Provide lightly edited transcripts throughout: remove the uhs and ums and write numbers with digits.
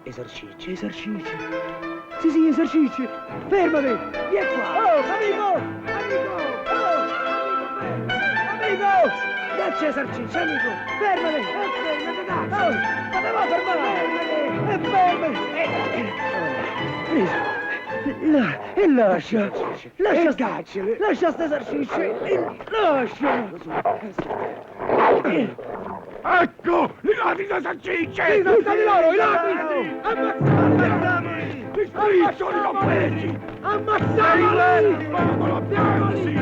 Esercizi, esercizi. Sì, esercizi. Fermati! Vieni qua! Oh, amico! Amico! Oh, amico! Dacci esercizi, amico! Fermati! Fermati, dai! Oh, ma devo fermare! Fermati! E lascia! Lascia sti esercizi! Lascia! Ecco! I ladri d'esercizi! I ladri loro! I ladri! Ammazzamoli! Li striscioli compresi! Ammazzamoli! Vamolo, piansi!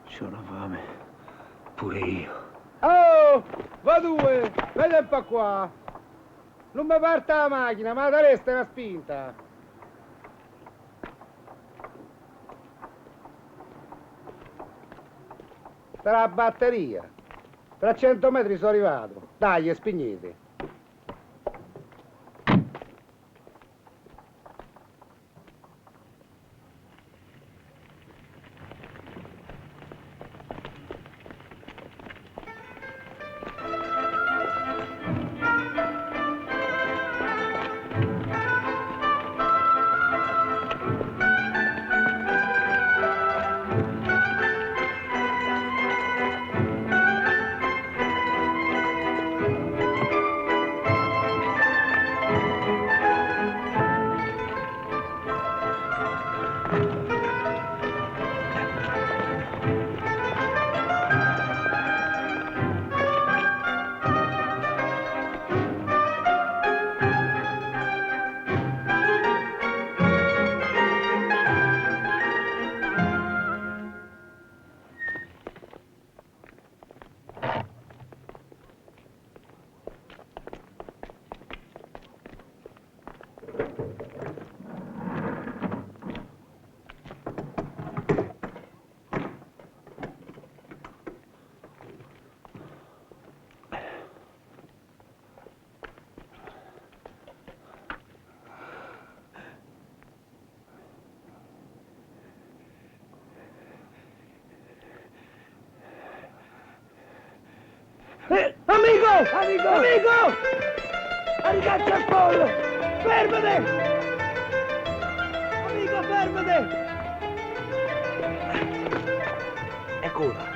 C'ho una fame. Pure io. Oh! Va due! Vedi un po' qua! Non mi parte la macchina, ma la resta è una spinta! Sarà la batteria! Tra 100 metri sono arrivato! Dai, spignete! Amico! Amico! Amico! Ricaccia al pollo! Fermati! Amico, fermati! Eccola!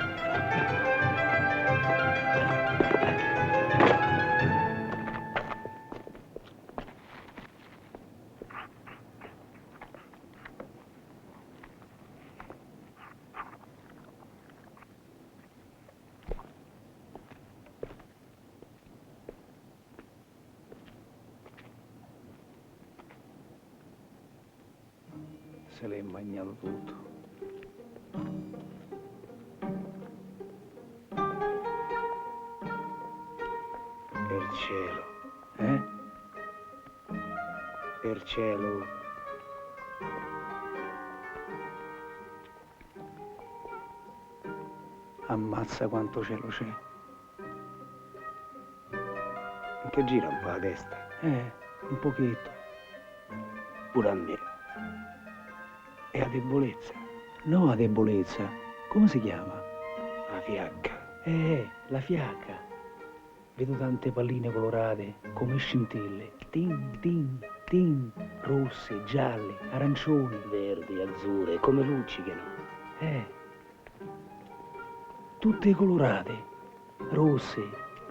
se l'è mangiato tutto. Per cielo, eh? Per cielo. Ammazza quanto cielo c'è. Che gira un po' la testa. Un pochetto. Pure a me. È la debolezza. No, la debolezza. Come si chiama? La fiacca. La fiacca. Vedo tante palline colorate, come scintille. Tin, tin, tin. Rosse, gialle, arancioni. Verdi, azzurre, come luccicano. Tutte colorate. Rosse,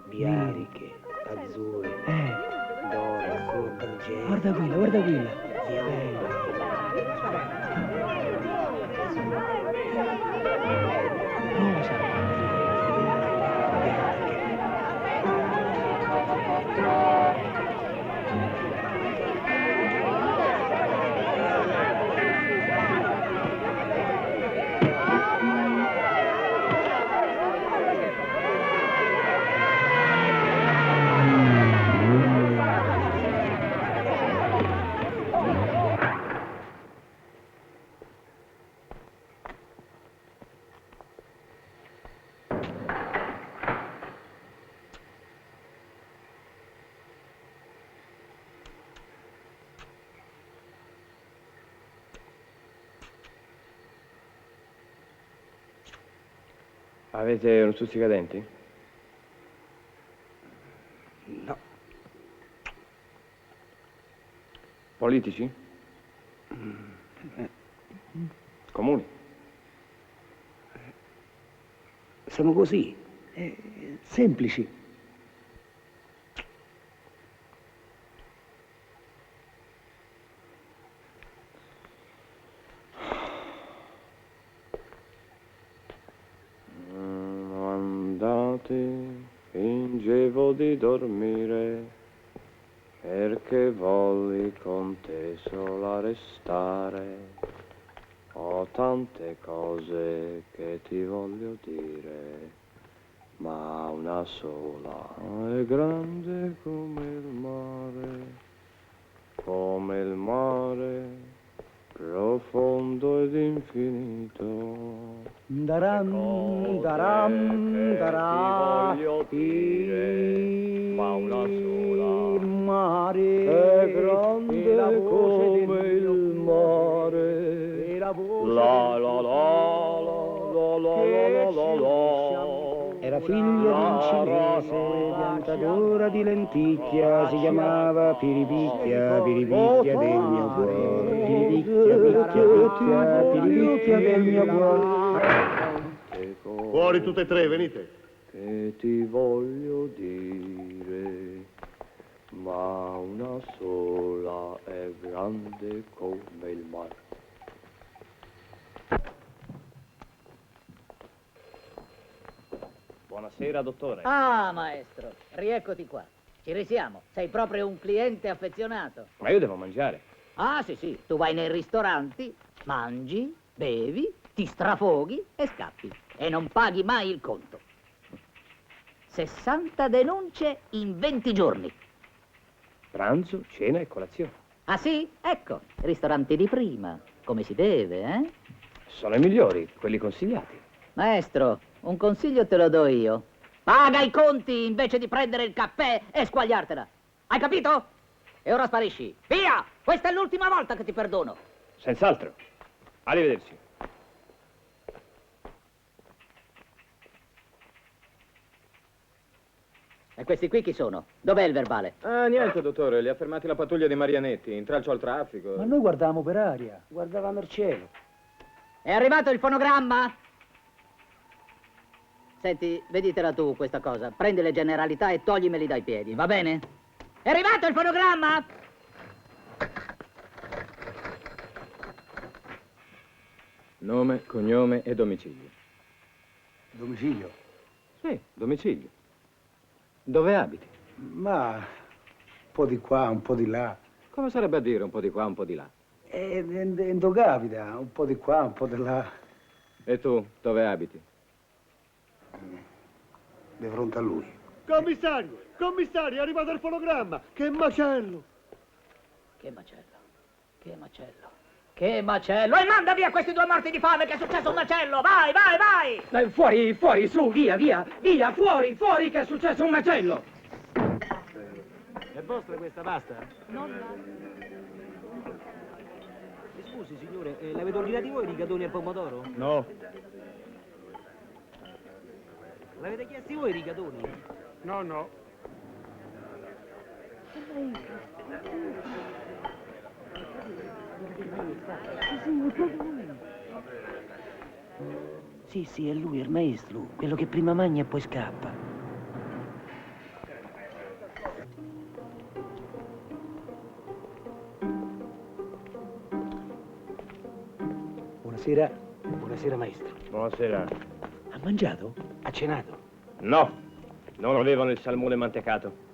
bianche, azzurre, d'oro, argento. Guarda quella, guarda quella. Rosa. Avete uno stuzzicadenti? No. Politici? Comuni? Sono così. Semplici. Fingevo di dormire perché volli con te sola restare. Ho tante cose che ti voglio dire, ma una sola è grande come il mare, profondo ed infinito. Daram, daram, darà. Ti voglio dire, ma una sola Il mare è grande e la voce come del il mio mare. e la voce La del la mio la la la la la la. Era figlio di un cinese, piantatore di lenticchia, si chiamava Piripicchia, Piripicchia del mio cuore, Piripicchia, Piripicchia, Piripicchia del mio cuore. Fuori tutte e tre, venite. Che ti voglio dire, ma una sola è grande come il mare. Buonasera, dottore. Ah, maestro, rieccoti qua. Ci risiamo. Sei proprio un cliente affezionato. Ma io devo mangiare. Ah, sì, sì. Tu vai nei ristoranti, mangi, bevi, ti strafoghi e scappi. E non paghi mai il conto. 60 denunce in 20 giorni. Pranzo, cena e colazione. Ah, sì? Ecco, ristoranti di prima. Come si deve, eh? Sono i migliori, quelli consigliati. Maestro, un consiglio te lo do io. Paga i conti invece di prendere il caffè e squagliartela. Hai capito? E ora sparisci. Via! Questa è l'ultima volta che ti perdono. Senz'altro. Arrivederci. E questi qui chi sono? Dov'è il verbale? Ah, niente, dottore, li ha fermati la pattuglia di Marianetti, intralcio al traffico. Ma noi guardavamo per aria, guardavamo il cielo. È arrivato il fonogramma? Senti, veditela tu questa cosa. Prendi le generalità e toglimeli dai piedi, va bene? È arrivato il fonogramma? Nome, cognome e domicilio. Domicilio? Sì, domicilio. Dove abiti? Ma un po' di qua, un po' di là. Come sarebbe a dire un po' di qua, un po' di là? E capita, un po' di qua, un po' di là. E tu, dove abiti? Di fronte a lui. Commissario! Commissario, è arrivato il fonogramma! Che macello! Che macello, che macello, che macello! E manda via questi due morti di fame, che è successo un macello! Vai, vai, vai! Fuori, fuori, su, via, via, via, fuori, fuori, che è successo un macello! È vostra questa pasta? Scusi, signore, l'avete ordinati voi i rigatoni al pomodoro? No. L'avete chiesti voi i rigatoni? No, no. Sì, sì, è lui, è il maestro, quello che prima mangia e poi scappa. Buonasera, buonasera maestro. Buonasera. Ha mangiato? Ha cenato? No, non avevano il salmone mantecato.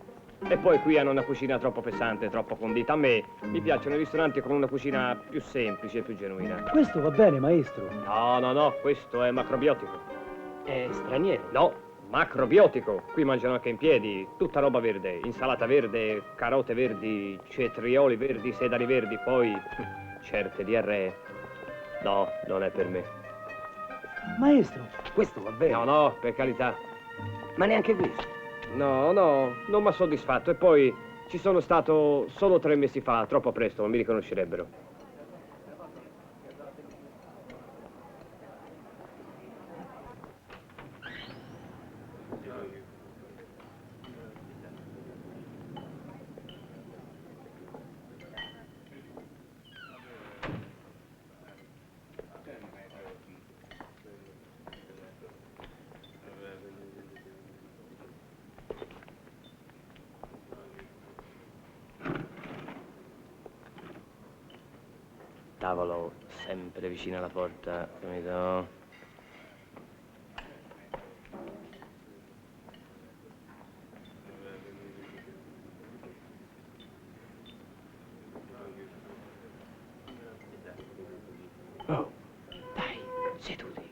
E poi qui hanno una cucina troppo pesante, troppo condita. A me mi piacciono i ristoranti con una cucina più semplice e più genuina. Questo va bene, maestro. No, no, no, questo è macrobiotico. È straniero. No, macrobiotico. Qui mangiano anche in piedi, tutta roba verde, insalata verde, carote verdi, cetrioli verdi, sedani verdi, poi certe diarree. No, non è per me. Maestro, questo va bene. No, no, per carità. Ma neanche questo. No, no, non mi ha soddisfatto. E poi ci sono stato solo 3 mesi fa, troppo presto, non mi riconoscerebbero. Tavolo sempre vicino alla porta, capito? Oh, dai, seduti.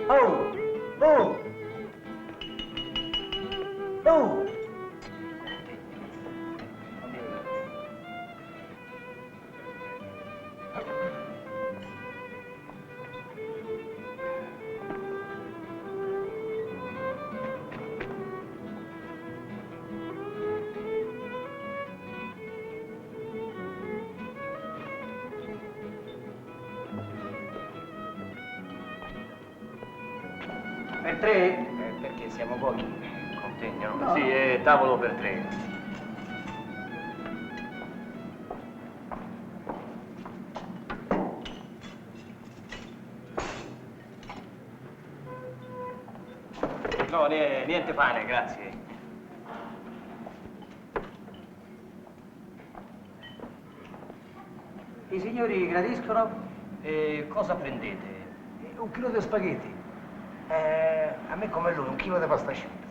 Oh! Oh! Oh! Per 3? Perché siamo pochi? Contegno? Sì, è tavolo per 3. No, niente pane, grazie. I signori gradiscono? Cosa prendete? Un chilo di spaghetti. A me come lui, un chilo di pasta asciutta.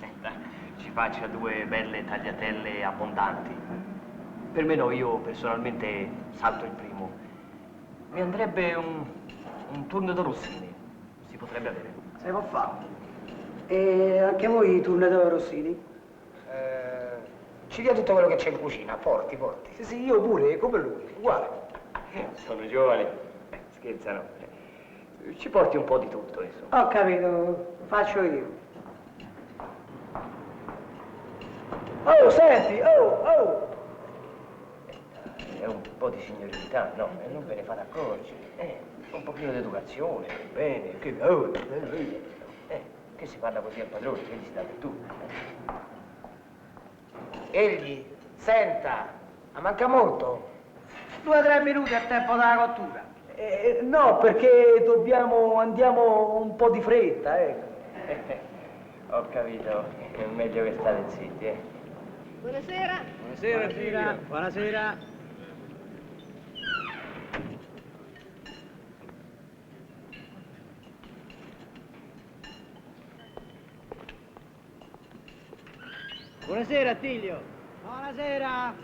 Senta, ci faccia 2 belle tagliatelle abbondanti. Per me no, io personalmente salto il primo. Mi andrebbe un turno da Rossini. Si potrebbe avere. Se può fare. E anche voi tornate Rossini? Ci dia tutto quello che c'è in cucina, porti, porti. Sì, sì, io pure, come lui, uguale. Sono giovani. Scherzano. Ci porti un po' di tutto, insomma. Ho capito, faccio io. Oh, senti, oh! È un po' di signorilità, no? E non ve ne fate accorgere. Un pochino di educazione, bene. Che si parla così al padrone, che gli sta per tu. Egli, senta, ma manca molto. 2 o 3 minuti a tempo della cottura. No, perché andiamo un po' di fretta, ecco. Ho capito, è meglio che state zitti, Buonasera. Buonasera. Buonasera. Buonasera, Attilio. Buonasera.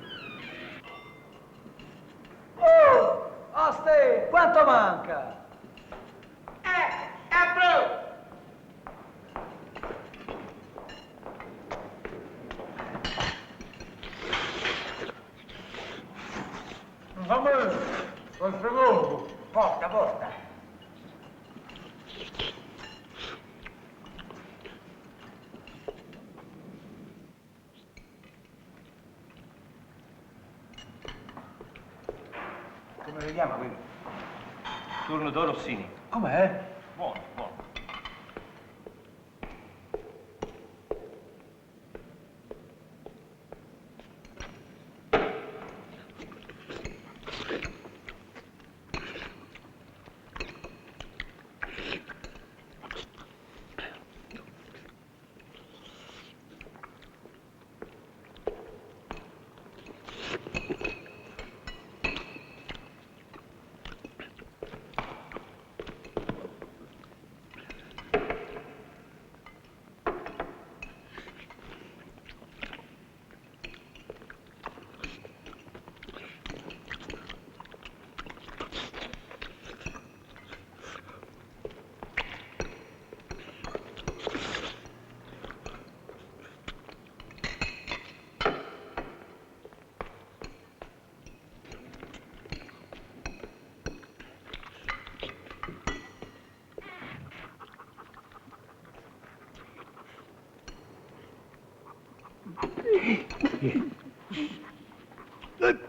Oh, Aste, quanto manca? Fammi un secondo. Porta, porta. Come si chiama quello? Turno d'oro Rossini. Com'è? Buono, buono.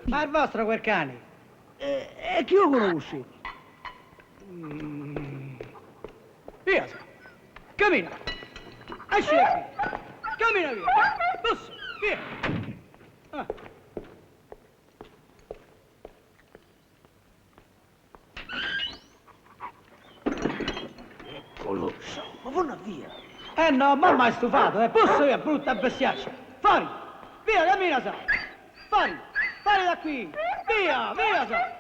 Ma è il vostro quel cane? E chi lo conosci? Via, sa. Cammina. Esci da qui. Cammina via. Bussa, via. Ah. Colosso. Ma vanno via. No, mamma è stufato, Bussa via, brutta bestiaccia. Fuori. Via, cammina, sa. Fuori. Fuori da qui. Via, via, sa.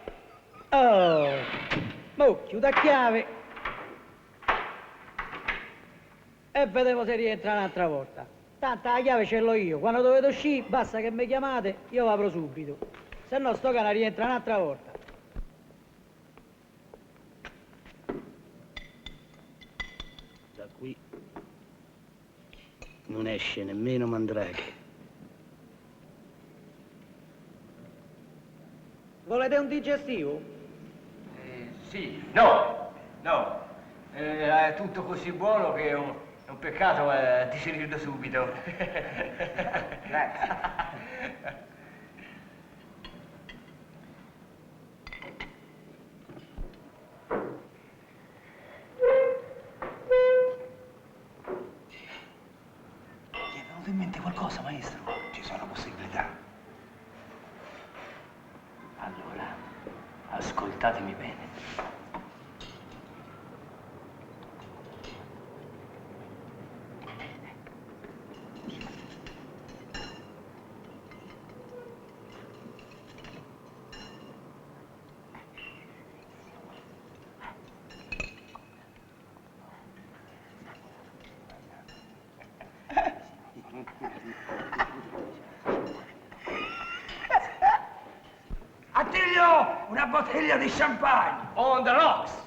Oh. Mo, chiuda a chiave. E vedevo se rientra un'altra volta. Tanto la chiave ce l'ho io. Quando dovete uscire, basta che mi chiamate, io apro subito. Se no sto cane rientra un'altra volta. Da qui non esce nemmeno Mandrake. Volete un digestivo? Sì, no, no. È tutto così buono che è un peccato digerirlo subito. Grazie. Gli è venuto in mente qualcosa, maestro? Ci sono possibilità. Allora, ascoltatemi bene. Attilio, una bottiglia di champagne. On the rocks!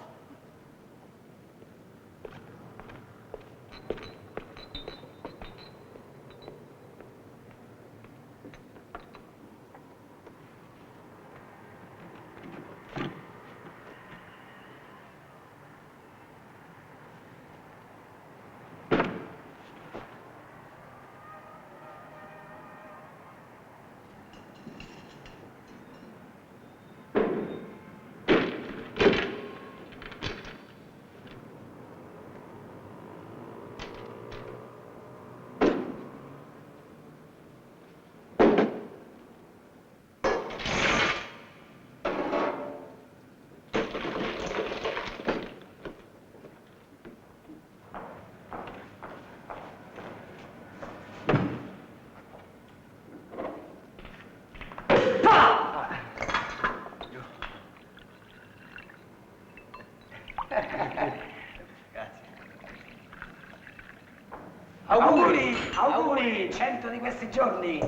Auguri, auguri, 100 di questi giorni.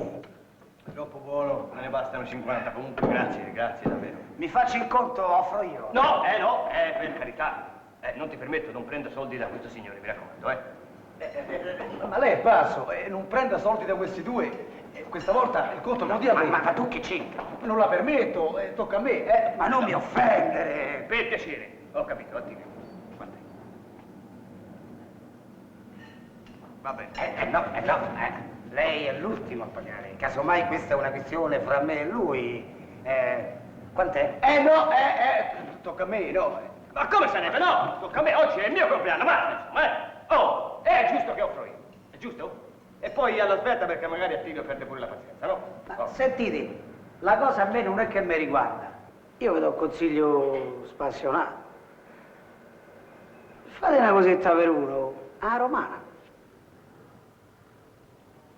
Troppo buono, me ne bastano 50. Comunque, grazie, grazie davvero. Mi faccio il conto, offro io. No, per carità. Non ti permetto, non prenda soldi da questo signore, mi raccomando, Ma lei è pazzo, non prenda soldi da questi due. Questa volta il conto lo dia a me. Ma tu che c'entra? Non la permetto, tocca a me. Ma non mi offendere. Per piacere, ho capito, attimo. Quant'è? Va bene. No. Lei è l'ultimo a pagare. Casomai questa è una questione fra me e lui. Quant'è? No, tocca a me, no. Ma come sarebbe? No, tocca a me, oggi è il mio compleanno, basta, insomma, Oh, è giusto che offro io, è giusto? E poi alla svelta perché magari Attilio perde pure la pazienza, no? Ma sentite, la cosa a me non è che mi riguarda. Io vi do un consiglio spassionato. Fate una cosetta per uno, a romana.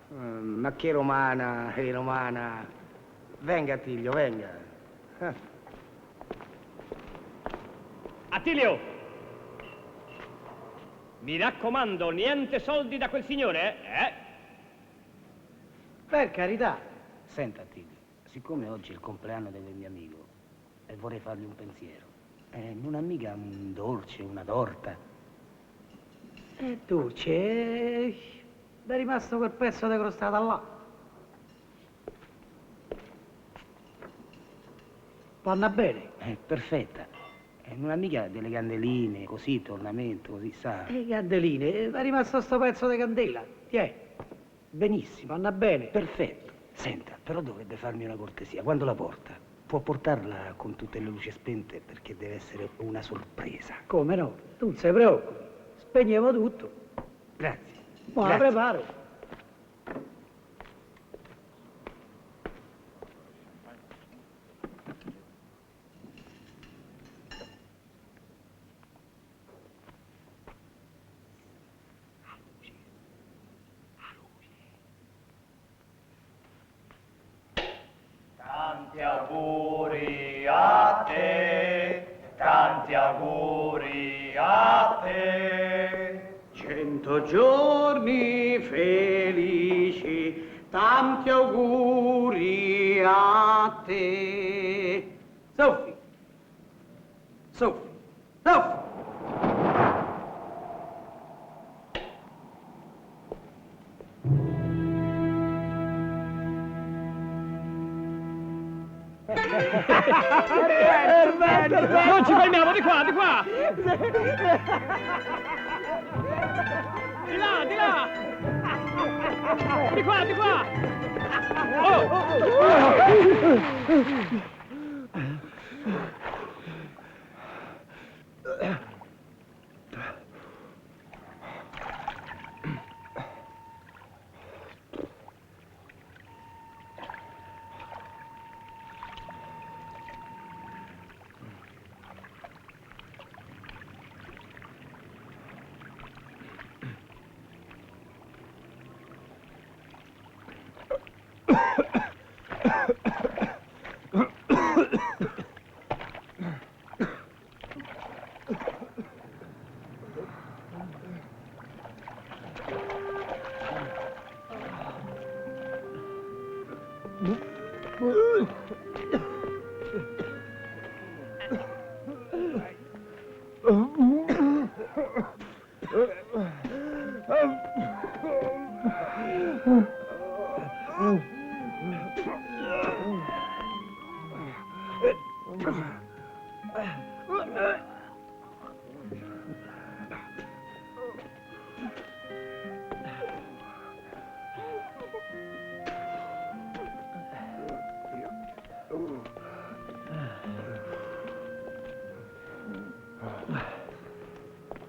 Ma che romana, che romana. Venga, Attilio, venga. Attilio! Mi raccomando, niente soldi da quel signore, eh? Per carità. Senta, Attilio, siccome oggi è il compleanno del mio amico e vorrei fargli un pensiero, non ha mica un dolce, una torta? Dolce, è rimasto quel pezzo di crostata là. Vanno bene? Perfetta. Non ha mica delle candeline, così, ornamento, così, sa? Candeline, è rimasto sto pezzo di candela. Tiè. Benissimo, vanno bene. Perfetto. Senta, però dovrebbe farmi una cortesia. Quando la porta, può portarla con tutte le luci spente perché deve essere una sorpresa. Come no? Tu non sei preoccupi. Spegniamo tutto. Grazie. Ma la preparo. Tanti auguri a te, tanti auguri a te. 100 giorni felici, tanti auguri a te. Soffi! Soffi! Soffi! Non ci fermiamo, di qua, di qua! Di là, di là! Di qua, di qua!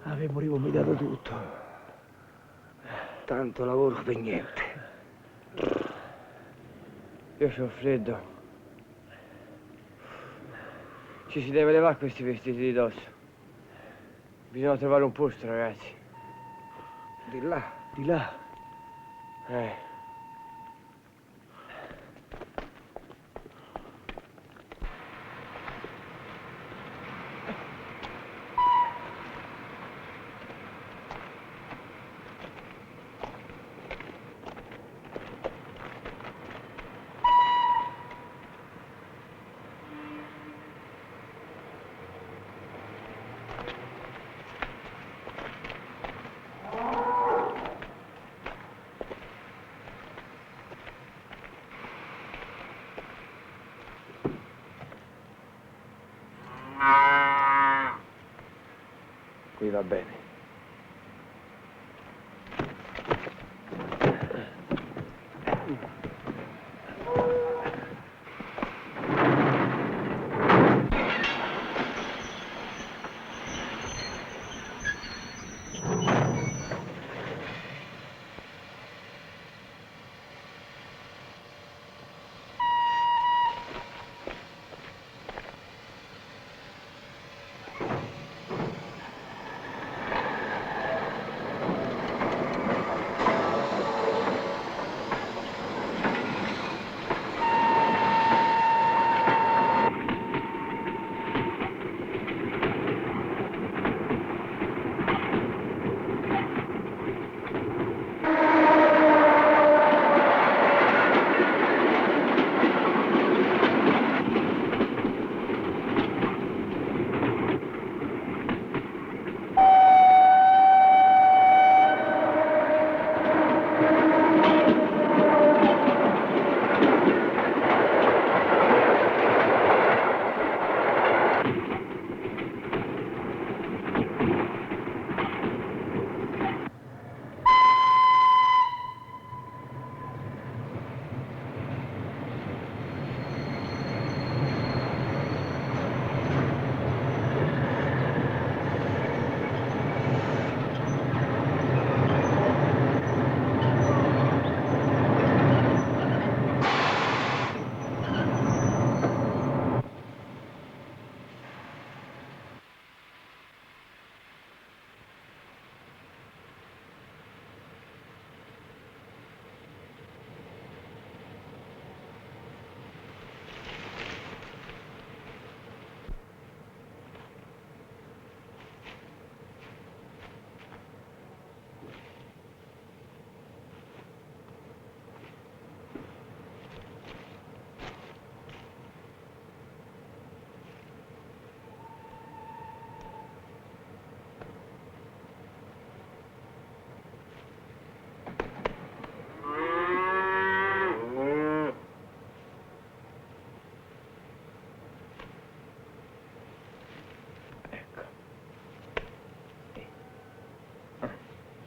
Avevo ricombinato tutto. Tanto lavoro per niente. Io c'ho freddo. Ci si deve levare questi vestiti di dosso. Bisogna trovare un posto, ragazzi. Di là, di là. Qui va bene.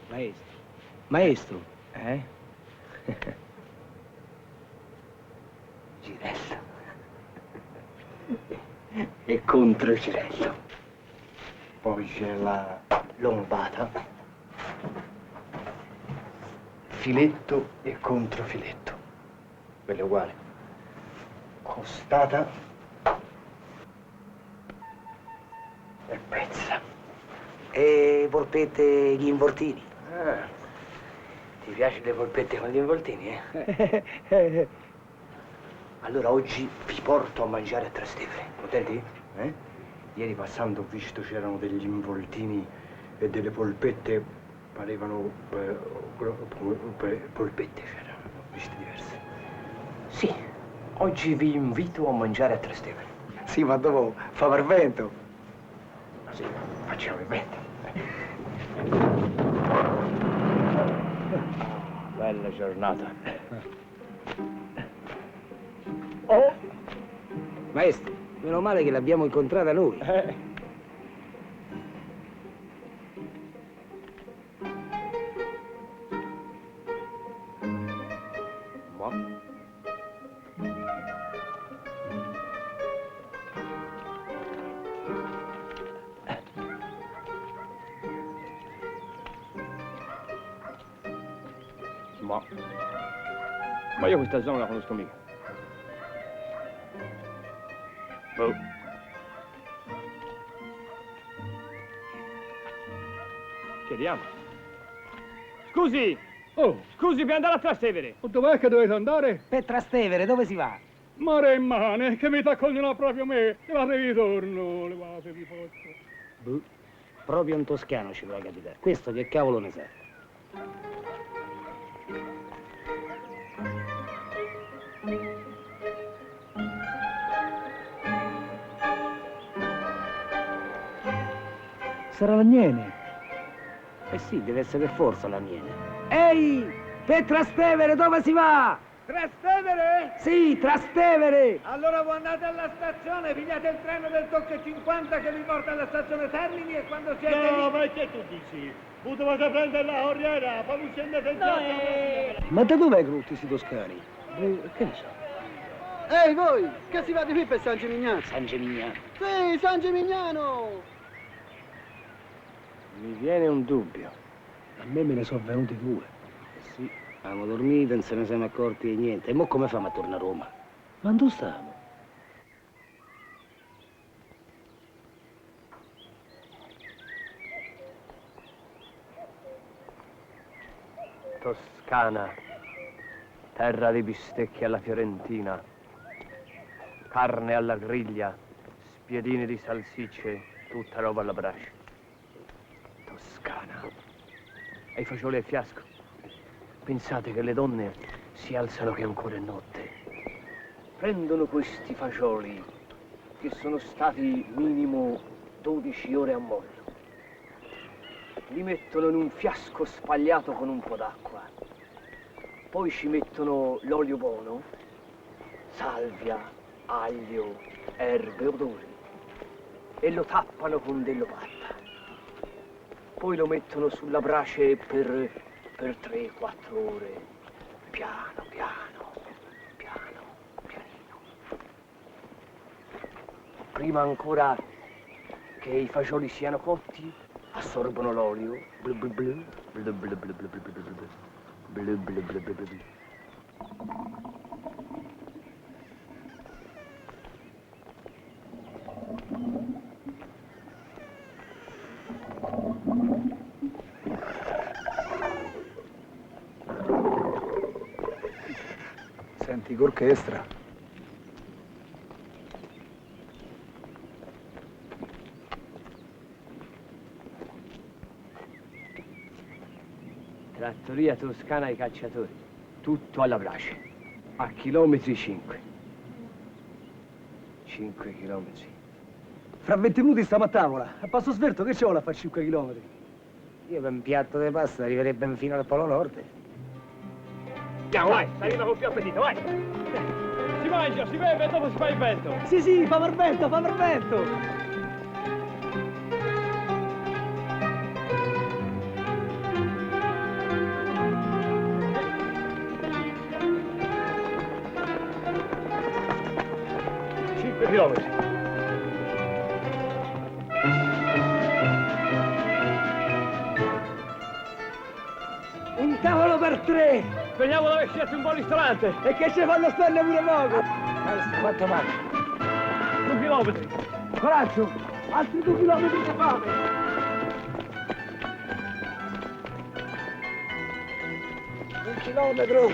Maestro. Maestro. Girello. E contro Girello. Poi c'è la lombata. Filetto e controfiletto. Quello è uguale. Costata e pezza. E polpette gli involtini. Ah, ti piacciono le polpette con gli involtini, eh? Allora oggi vi porto a mangiare a Trastevere, contenti? Ieri passando ho visto c'erano degli involtini e delle polpette, parevano polpette, c'erano, ho viste diverse. Sì, oggi vi invito a mangiare a Trastevere. Sì, ma dopo fa per vento. Ma sì, facciamo il vento. Bella giornata. Oh! Maestro, meno male che l'abbiamo incontrata noi. Ma io questa zona non la conosco mica. Boh. Chiediamo. Scusi! Oh, Scusi, per andare a Trastevere! dov'è che dovete andare? Per Trastevere, dove si va? Mare e mane, che mi t'accogliono proprio me. Levate di torno, levate di posto. Proprio un toscano ci vuole capitare. Questo che cavolo ne sa? Sarà la niene. Eh sì, deve essere per forza la miele. Ehi! Per Trastevere, dove si va? Trastevere? Sì, Trastevere! Allora voi andate alla stazione, pigliate il treno del Tocco 50 che vi porta alla stazione Termini e quando siete No, lì... ma che tu dici? Voi dovete prendere la corriera, poi scendete in piazza. Ma da dov'è che tutti sti toscani? Che ne so? Ehi voi, che si va di qui per San Gimignano? San Gimignano. Sì, San Gimignano! Mi viene un dubbio. A me ne sono venuti due. Sì, abbiamo dormito, non se ne siamo accorti di niente. E mo come famo a tornare a Roma? Ma dove stiamo? Toscana, terra di bistecchi alla fiorentina, carne alla griglia, spiedini di salsicce, tutta roba alla brace. Toscana. E i fagioli al fiasco. Pensate che le donne si alzano che ancora è notte. Prendono questi fagioli, che sono stati minimo 12 ore a mollo. Li mettono in un fiasco spagliato con un po' d'acqua. Poi ci mettono l'olio buono, salvia, aglio, erbe, odori e lo tappano con dell'ovatta. Poi lo mettono sulla brace per 3-4 ore, piano, piano, pianino. Prima ancora che i fagioli siano cotti, assorbono l'olio. Blu blu blu, blu blu blu blu blu blu blu, blu blu blu blu blu. Senti, che orchestra. Trattoria toscana ai cacciatori, tutto alla brace, a chilometri 5. 5 chilometri. Fra 20 minuti stiamo a tavola. A passo svelto che ci vuole a fare 5 chilometri? Io per un piatto di pasta arriverebbe fino al Polo Nord. Andiamo, vai, arriva con più appetito, vai! Si mangia, si beve e dopo si fa il vento. Sì, sì, fa per vento, fa per vento! Chilometri. Un tavolo per 3! Speriamo di aver scelto un buon ristorante. E che ci fanno stare pure poco! Quanto manca? 2 chilometri. Coraggio! Altri 2 chilometri di fame! Un chilometro!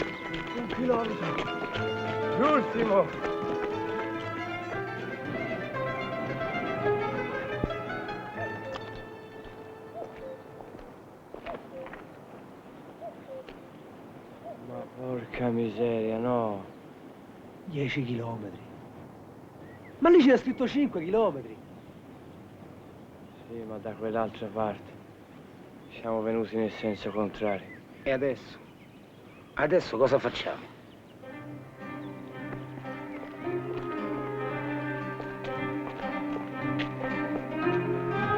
L'ultimo. Ma porca miseria, no. 10 chilometri. Ma lì c'era scritto 5 chilometri. Sì, ma da quell'altra parte. Siamo venuti nel senso contrario. E adesso? Adesso cosa facciamo?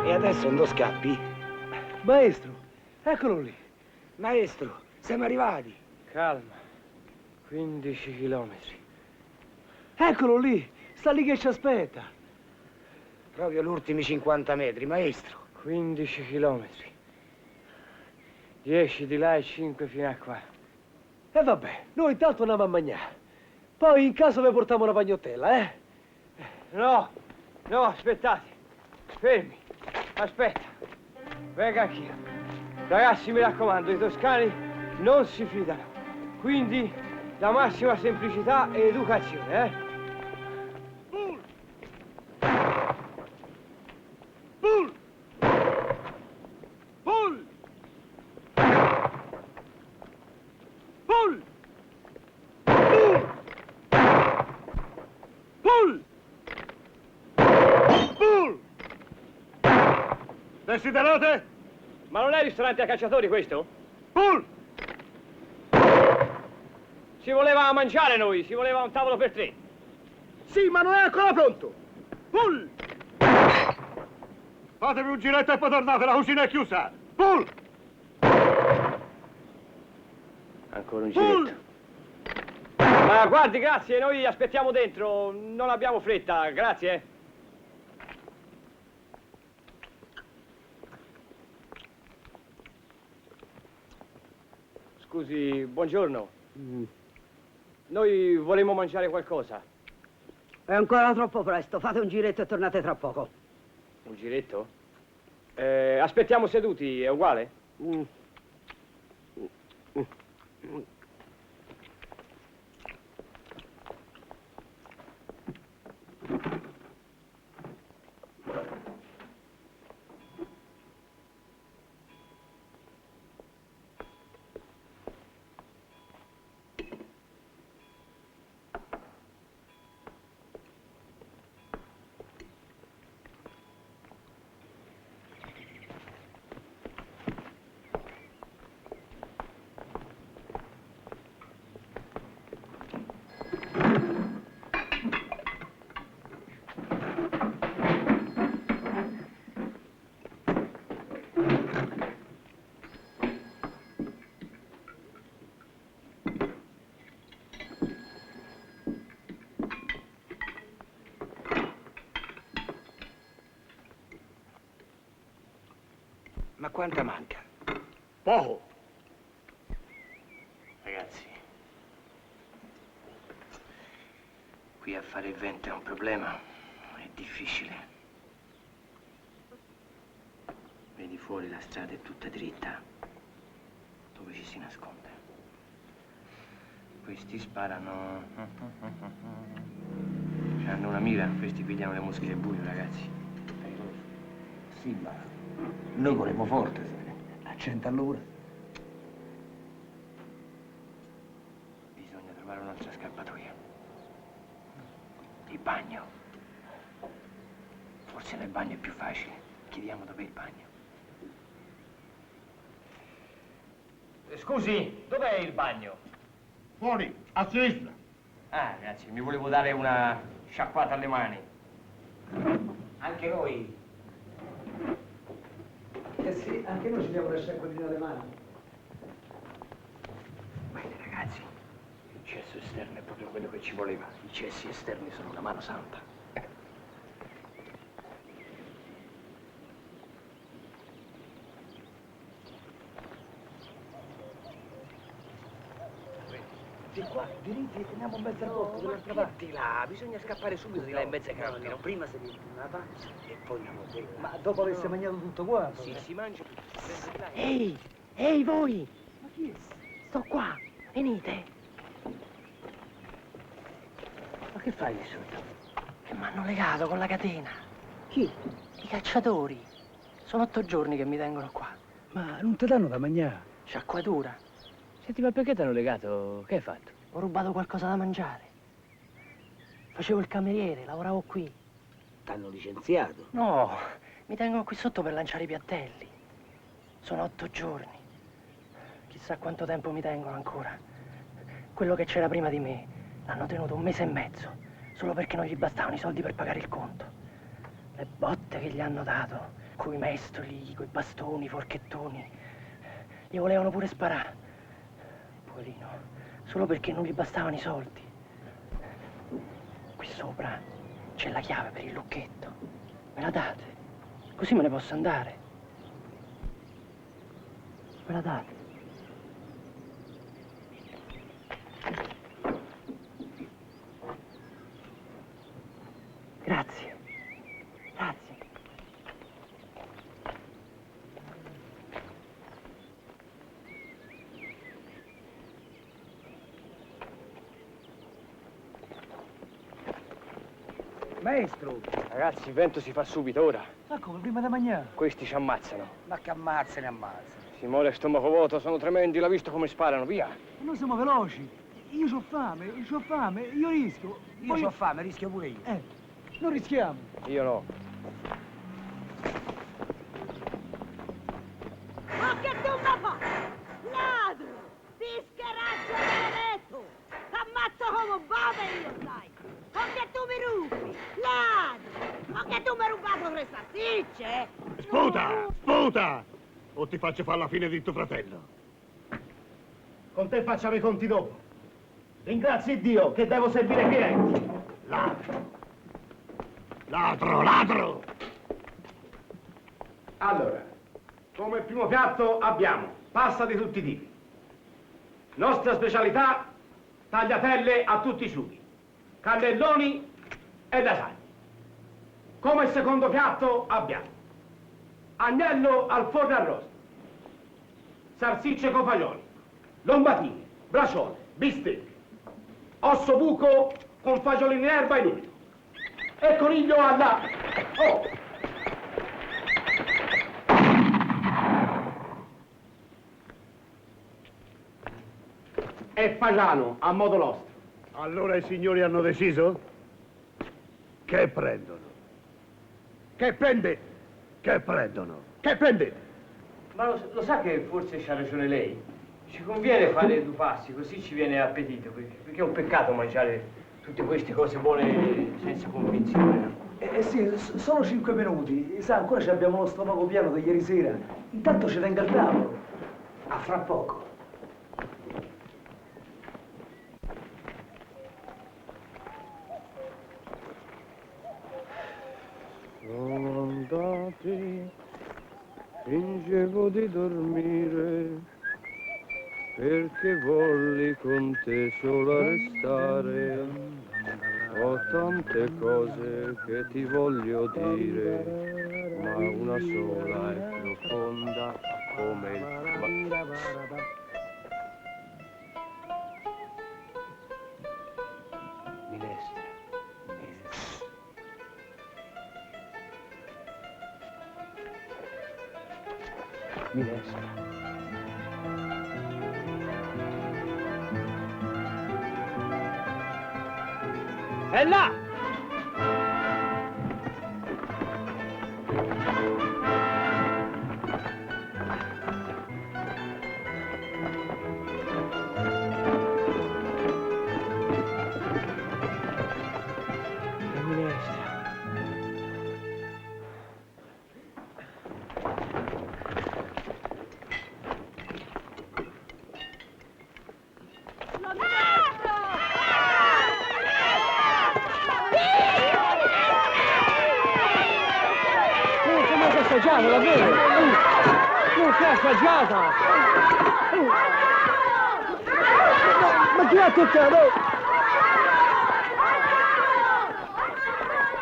E adesso non scappi? Maestro, eccolo lì. Maestro, siamo arrivati. Calma. 15 chilometri. Eccolo lì. Sta lì che ci aspetta. Proprio gli ultimi 50 metri, maestro. 15 chilometri. 10 di là e 5 fino a qua. E vabbè, noi intanto andiamo a mangiare. Poi in caso vi portiamo una pagnottella, eh? No, no, aspettate. Fermi. Aspetta. Venga anch'io. Ragazzi, mi raccomando, i toscani non si fidano. Quindi, la massima semplicità e educazione, eh? Bull! Bull! Bull! Bull! Bull! Bull! Desiderate? Ma non è ristorante a cacciatori questo? Bull! Si voleva mangiare noi, si voleva un tavolo per 3. Sì, ma non è ancora pronto. Pull! Fatevi un giretto e poi tornate, la cucina è chiusa. Pull! Ancora un giretto. Ma guardi, grazie, noi aspettiamo dentro, non abbiamo fretta, grazie. Scusi, buongiorno. Noi vorremmo mangiare qualcosa. È ancora troppo presto, fate un giretto e tornate tra poco. Un giretto? Aspettiamo seduti, è uguale? Ma quanta manca? Poco. Ragazzi, qui a fare il vento è un problema, è difficile. Vedi fuori la strada è tutta dritta, dove ci si nasconde. Questi sparano. Hanno una mira, questi pigliano le mosche del buio, ragazzi. Sì, ma noi vorremmo forte, a 100 all'ora. Bisogna trovare un'altra scappatoia. Il bagno. Forse nel bagno è più facile. Chiediamo dov'è il bagno. Scusi, dov'è il bagno? Fuori, a sinistra. Ah, ragazzi, mi volevo dare una sciacquata alle mani. Anche noi. Eh sì, anche noi ci diamo una sciacquatina alle mani. Bene, ragazzi, il cesso esterno è proprio quello che ci voleva. I cessi esterni sono una mano santa. Di qua, diritti e teniamo in mezzo al posto, dall'altra parte. Di là, bisogna scappare subito di là in mezzo ai campi, no? Prima si riempie una pancia e poi una botella. Ma dopo avesse mangiato tutto quanto? Sì, si mangia tutto. Ehi, ehi voi! Ma chi è? Sto qua, venite! Ma che fai di sotto? Che mi hanno legato con la catena. Chi? I cacciatori. Sono 8 giorni che mi tengono qua. Ma non ti danno da mangiare? Sciacquatura. Senti, ma perché ti hanno legato? Che hai fatto? Ho rubato qualcosa da mangiare. Facevo il cameriere, lavoravo qui. T'hanno licenziato? No, mi tengono qui sotto per lanciare i piattelli. Sono 8 giorni. Chissà quanto tempo mi tengono ancora. Quello che c'era prima di me l'hanno tenuto 1 mese e mezzo, solo perché non gli bastavano i soldi per pagare il conto. Le botte che gli hanno dato, coi mestoli, coi bastoni, i forchettoni. Gli volevano pure sparare. Poverino, solo perché non gli bastavano i soldi. Qui sopra c'è la chiave per il lucchetto. Me la date? Così me ne posso andare. Me la date? Grazie. Grazie. Maestro! Ragazzi, il vento si fa subito, ora. Ma come, prima da mangiare? Questi ci ammazzano. Ma che ammazzano, ammazzano. Si muore stomaco vuoto, sono tremendi, l'ha visto come sparano, via. Noi siamo veloci. Io ho fame, io rischio. Io Poi- ho fame, rischio pure io. Non rischiamo. Io no. Ma che tu mi fai? Ladro! Ti scaraccio maledetto! come bada io, sai! O che tu mi rubi! Ladro! O che tu mi hai rubato 3 salsicce! Sputa! Sputa! O ti faccio fare la fine di tuo fratello. Con te facciamo i conti dopo. Ringrazi Dio che devo servire i clienti. Ladro! Ladro, ladro! Allora, come primo piatto abbiamo pasta di tutti i tipi. Nostra specialità, tagliatelle a tutti i sughi, cannelloni e lasagne. Come secondo piatto abbiamo agnello al forno arrosto, salsicce con fagioli, lombatine, braciole, bistecche, osso buco con fagiolini in erba in umido e coniglio alla... Oh! E fagiano a modo nostro. Allora i signori hanno deciso? Che prendono? Che prende? Che prendono? Che prendete? Ma lo sa che forse c'ha ragione lei? Ci conviene fare 2 passi, così ci viene appetito, perché è un peccato mangiare tutte queste cose buone senza convinzione, no? Sì, solo 5 minuti. Sa, ancora ci abbiamo lo stomaco pieno da ieri sera. Intanto ci tenga al tavolo. A fra poco. Sono andati, fingevo di dormire, perché volli con te solo restare. Ho tante cose che ti voglio dire, ma una sola è profonda come il Minestra. Minestra. È là! La minestra. Assaggiato, davvero! Non si è assaggiata! Ma chi ha toccato?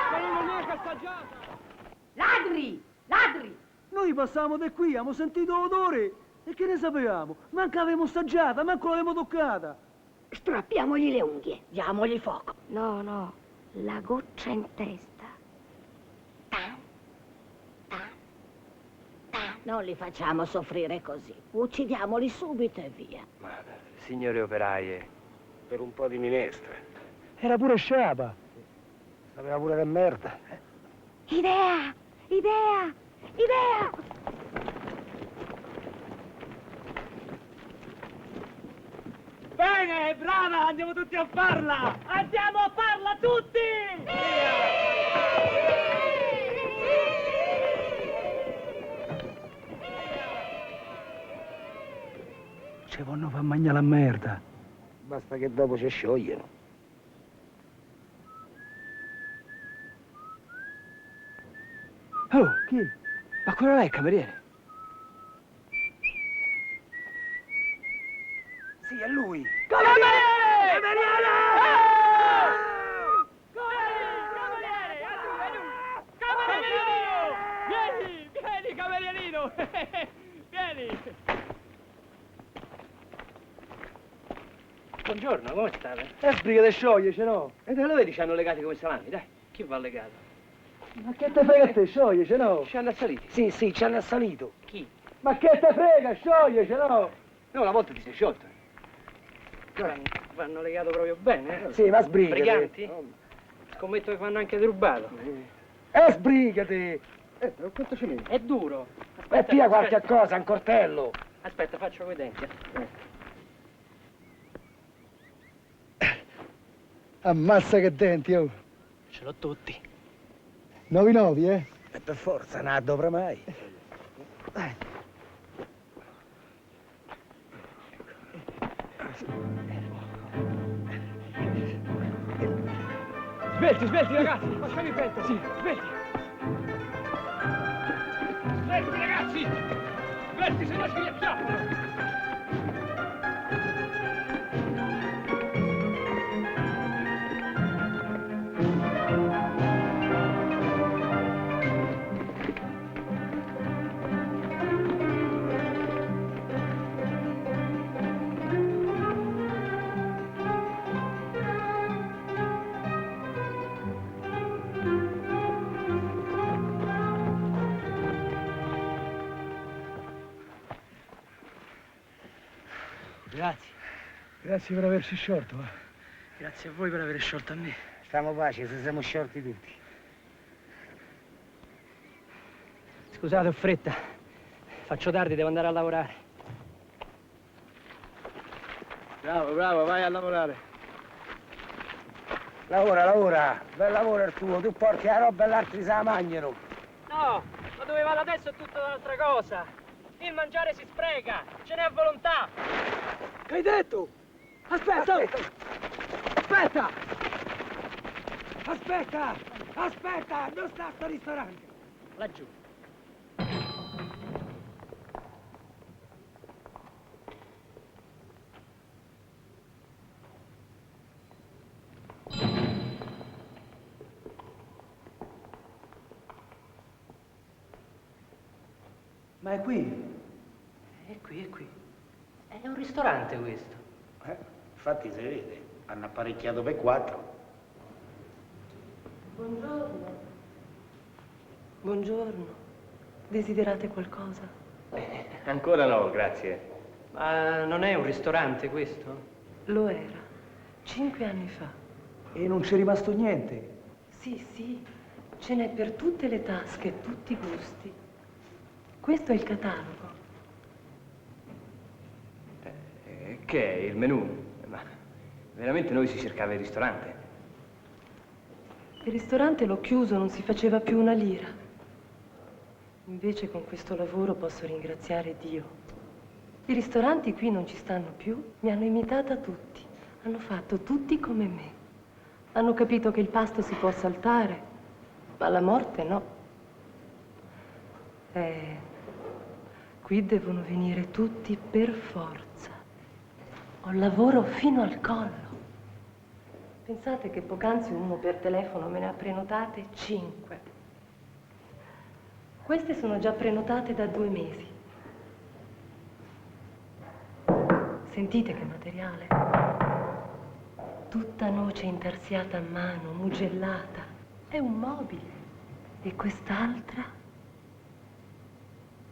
Ma non è neanche assaggiata! Ladri! Ladri! Noi passavamo da qui, abbiamo sentito l'odore e che ne sapevamo? Manca avevamo assaggiata, manco l'avevamo toccata! Strappiamogli le unghie, diamogli fuoco. No, no, la goccia in testa. Tan, tan, tan. Non li facciamo soffrire così. Uccidiamoli subito e via. Ma, signore operaie, Per un po' di minestra. Era pure sciapa! Sapeva pure che merda. Idea! Idea! Idea! Bene, brava, andiamo tutti a farla! Andiamo a farla tutti! Ci vanno far mangiare la merda. Basta che dopo ci sciogliano. Oh, chi? Ma quello là è il cameriere. Sì, è lui. Cameriere! Cameriere! Vieni, camerierino! Vieni! Buongiorno, come state? Sbriga di sciogliece, no? E te lo vedi, ci hanno legati come salami, dai. Chi va legato? Ma che te frega a te, sciogliece, no? Ci hanno assaliti. Sì, sì, ci hanno assalito. Chi? Ma che te frega, sciogliece, no? No, una volta ti sei sciolto. Vanno legato proprio bene, eh? Sì, ma sbrigati. Briganti? Scommetto che vanno anche derubato. Sbrigati. Quanto ci metti? È duro. E pia qualche cosa, un coltello. Aspetta, faccio coi denti. Ammazza che denti, oh. Ce l'ho tutti. 9-9, eh? E per forza, non la dovrà mai. Svelti, svelti ragazzi, facciamo il petto. Sì, svelti. Svelti, ragazzi! Svelti, se no ci riacchiappano! Grazie. Grazie per averci sciolto, va. Grazie a voi per aver sciolto a me. Stiamo pace, se siamo sciolti tutti. Scusate, ho fretta. Faccio tardi, devo andare a lavorare. Bravo, bravo, vai a lavorare. Lavora, lavora. Bel lavoro il tuo. Tu porti la roba e gli altri se la mangiano. No, ma dove vado adesso è tutta un'altra cosa. Il mangiare si spreca, ce n'è a volontà. Che hai detto? Aspetta! Aspetta! Aspetta! Aspetta! Dove sta sto ristorante? Laggiù. Ma è qui? È qui, è qui. È un ristorante questo. Infatti si vede, hanno apparecchiato per 4. Buongiorno. Buongiorno. Desiderate qualcosa? Ancora no, grazie. Ma non è un ristorante questo? Lo era. 5 anni fa. E non c'è rimasto niente. Sì, sì. Ce n'è per tutte le tasche e tutti i gusti. Questo è il catalogo. Che è il menù? Ma veramente noi si cercava il ristorante? Il ristorante l'ho chiuso, non si faceva più una lira. Invece con questo lavoro posso ringraziare Dio. I ristoranti qui non ci stanno più, mi hanno imitata tutti. Hanno fatto tutti come me. Hanno capito che il pasto si può saltare, ma la morte no. Qui devono venire tutti per forza. Ho lavoro fino al collo. Pensate che poc'anzi uno per telefono me ne ha prenotate 5. Queste sono già prenotate da 2 mesi. Sentite che materiale. Tutta noce intarsiata a mano, mugellata. È un mobile. E quest'altra?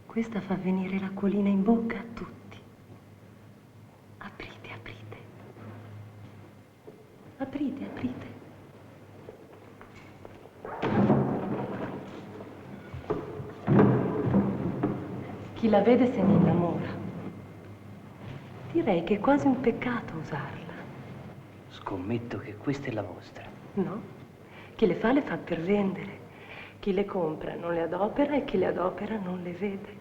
Questa fa venire l'acquolina in bocca a tutti. Aprite, aprite. Aprite, aprite. Chi la vede se ne innamora. Direi che è quasi un peccato usarla. Scommetto che questa è la vostra. No? Chi le fa per vendere. Chi le compra non le adopera e chi le adopera non le vede.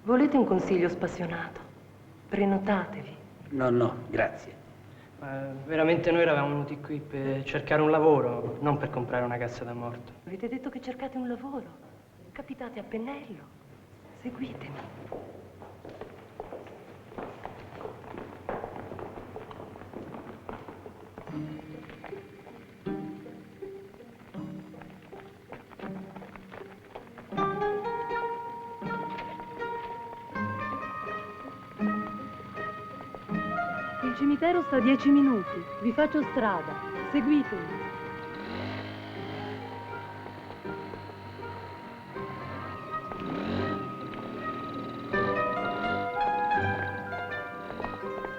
Volete un consiglio spassionato? Prenotatevi. No, no, grazie. Veramente noi eravamo venuti qui per cercare un lavoro, non per comprare una cassa da morto. Avete detto che cercate un lavoro. Capitate a pennello. Seguitemi. Il cimitero sta a 10 minuti. Vi faccio strada. Seguitemi.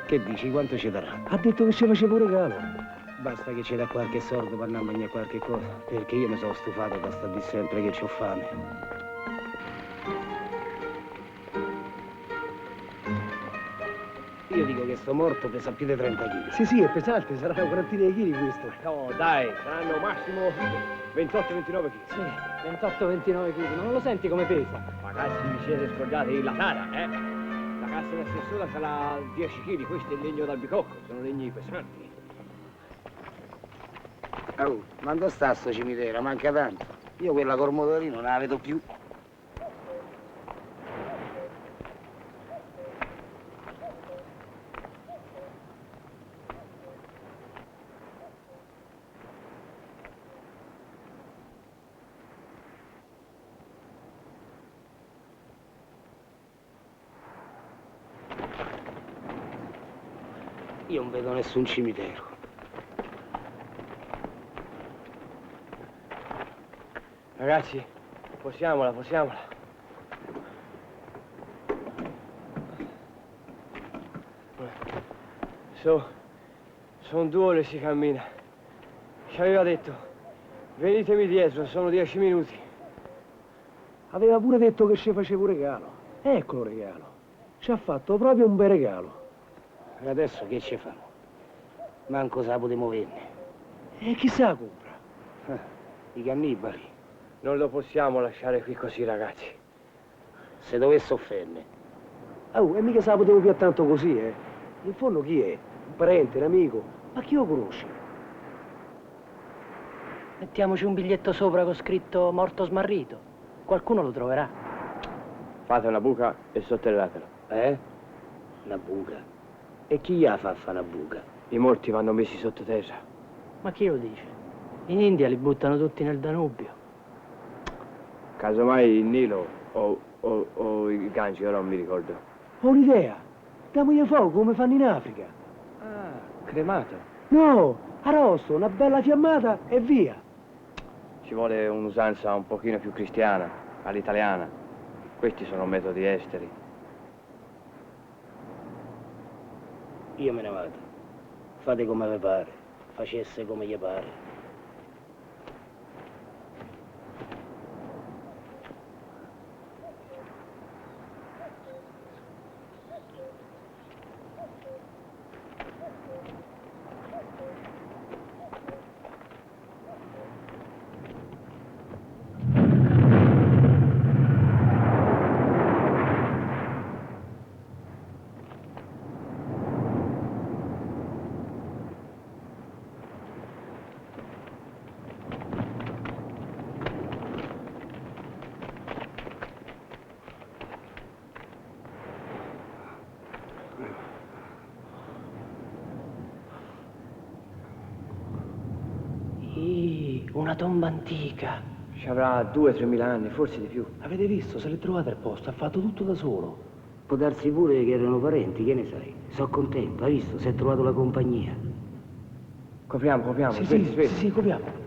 Che dici, quanto ci darà? Ha detto che ci faceva un regalo. Basta che ci dà qualche soldo per andare a mangiare qualche cosa, perché io mi sono stufato da stare di sempre che c'ho fame. Io dico che che sto morto pesa più di 30 kg. Sì, sì, è pesante, sarà una quarantina di chili questo. No, dai, saranno massimo 28-29 kg. Sì, 28-29 kg, non lo senti come pesa? Ragazzi, vi siete scordati la tara, eh? La cassa dell'assessore sarà 10 kg, questo è il legno d'albicocco, sono legni pesanti. Oh, ma dove sta sto cimitero? Manca tanto. Io quella col motorino non la vedo più. Io non vedo nessun cimitero. Ragazzi, posiamola. Sono 2 ore si cammina. Ci aveva detto, venitemi dietro, sono 10 minuti. Aveva pure detto che ci facevo un regalo. Eccolo regalo. Ci ha fatto proprio un bel regalo. E adesso che ci fanno? Manco se la potremo vendere. E chi se la compra? I cannibali. Non lo possiamo lasciare qui così, ragazzi. Se dovesse offendere. Oh, e mica se la potevo più tanto così, eh. In fondo chi è? Un parente, un amico? Ma chi lo conosce? Mettiamoci un biglietto sopra con scritto morto smarrito. Qualcuno lo troverà. Fate una buca e sotterratelo. Una buca. E chi gli fa una buca? I morti vanno messi sottoterra. Ma chi lo dice? In India li buttano tutti nel Danubio. Casomai il Nilo o i Gangi, ora non mi ricordo. Ho un'idea. Diamogli fuoco come fanno in Africa. Ah, cremato. No, arrosto, una bella fiammata e via. Ci vuole un'usanza un pochino più cristiana, all'italiana. Questi sono metodi esteri. Io me ne vado. Fate come vi pare. Facesse come gli pare. Una tomba antica. Ci avrà 2-3 mila anni, forse di più. Avete visto? Se l'è trovato al posto, ha fatto tutto da solo. Può darsi pure che erano parenti, che ne sai? Sono contento, hai visto? Si è trovato la compagnia. Copriamo, Sì, copriamo.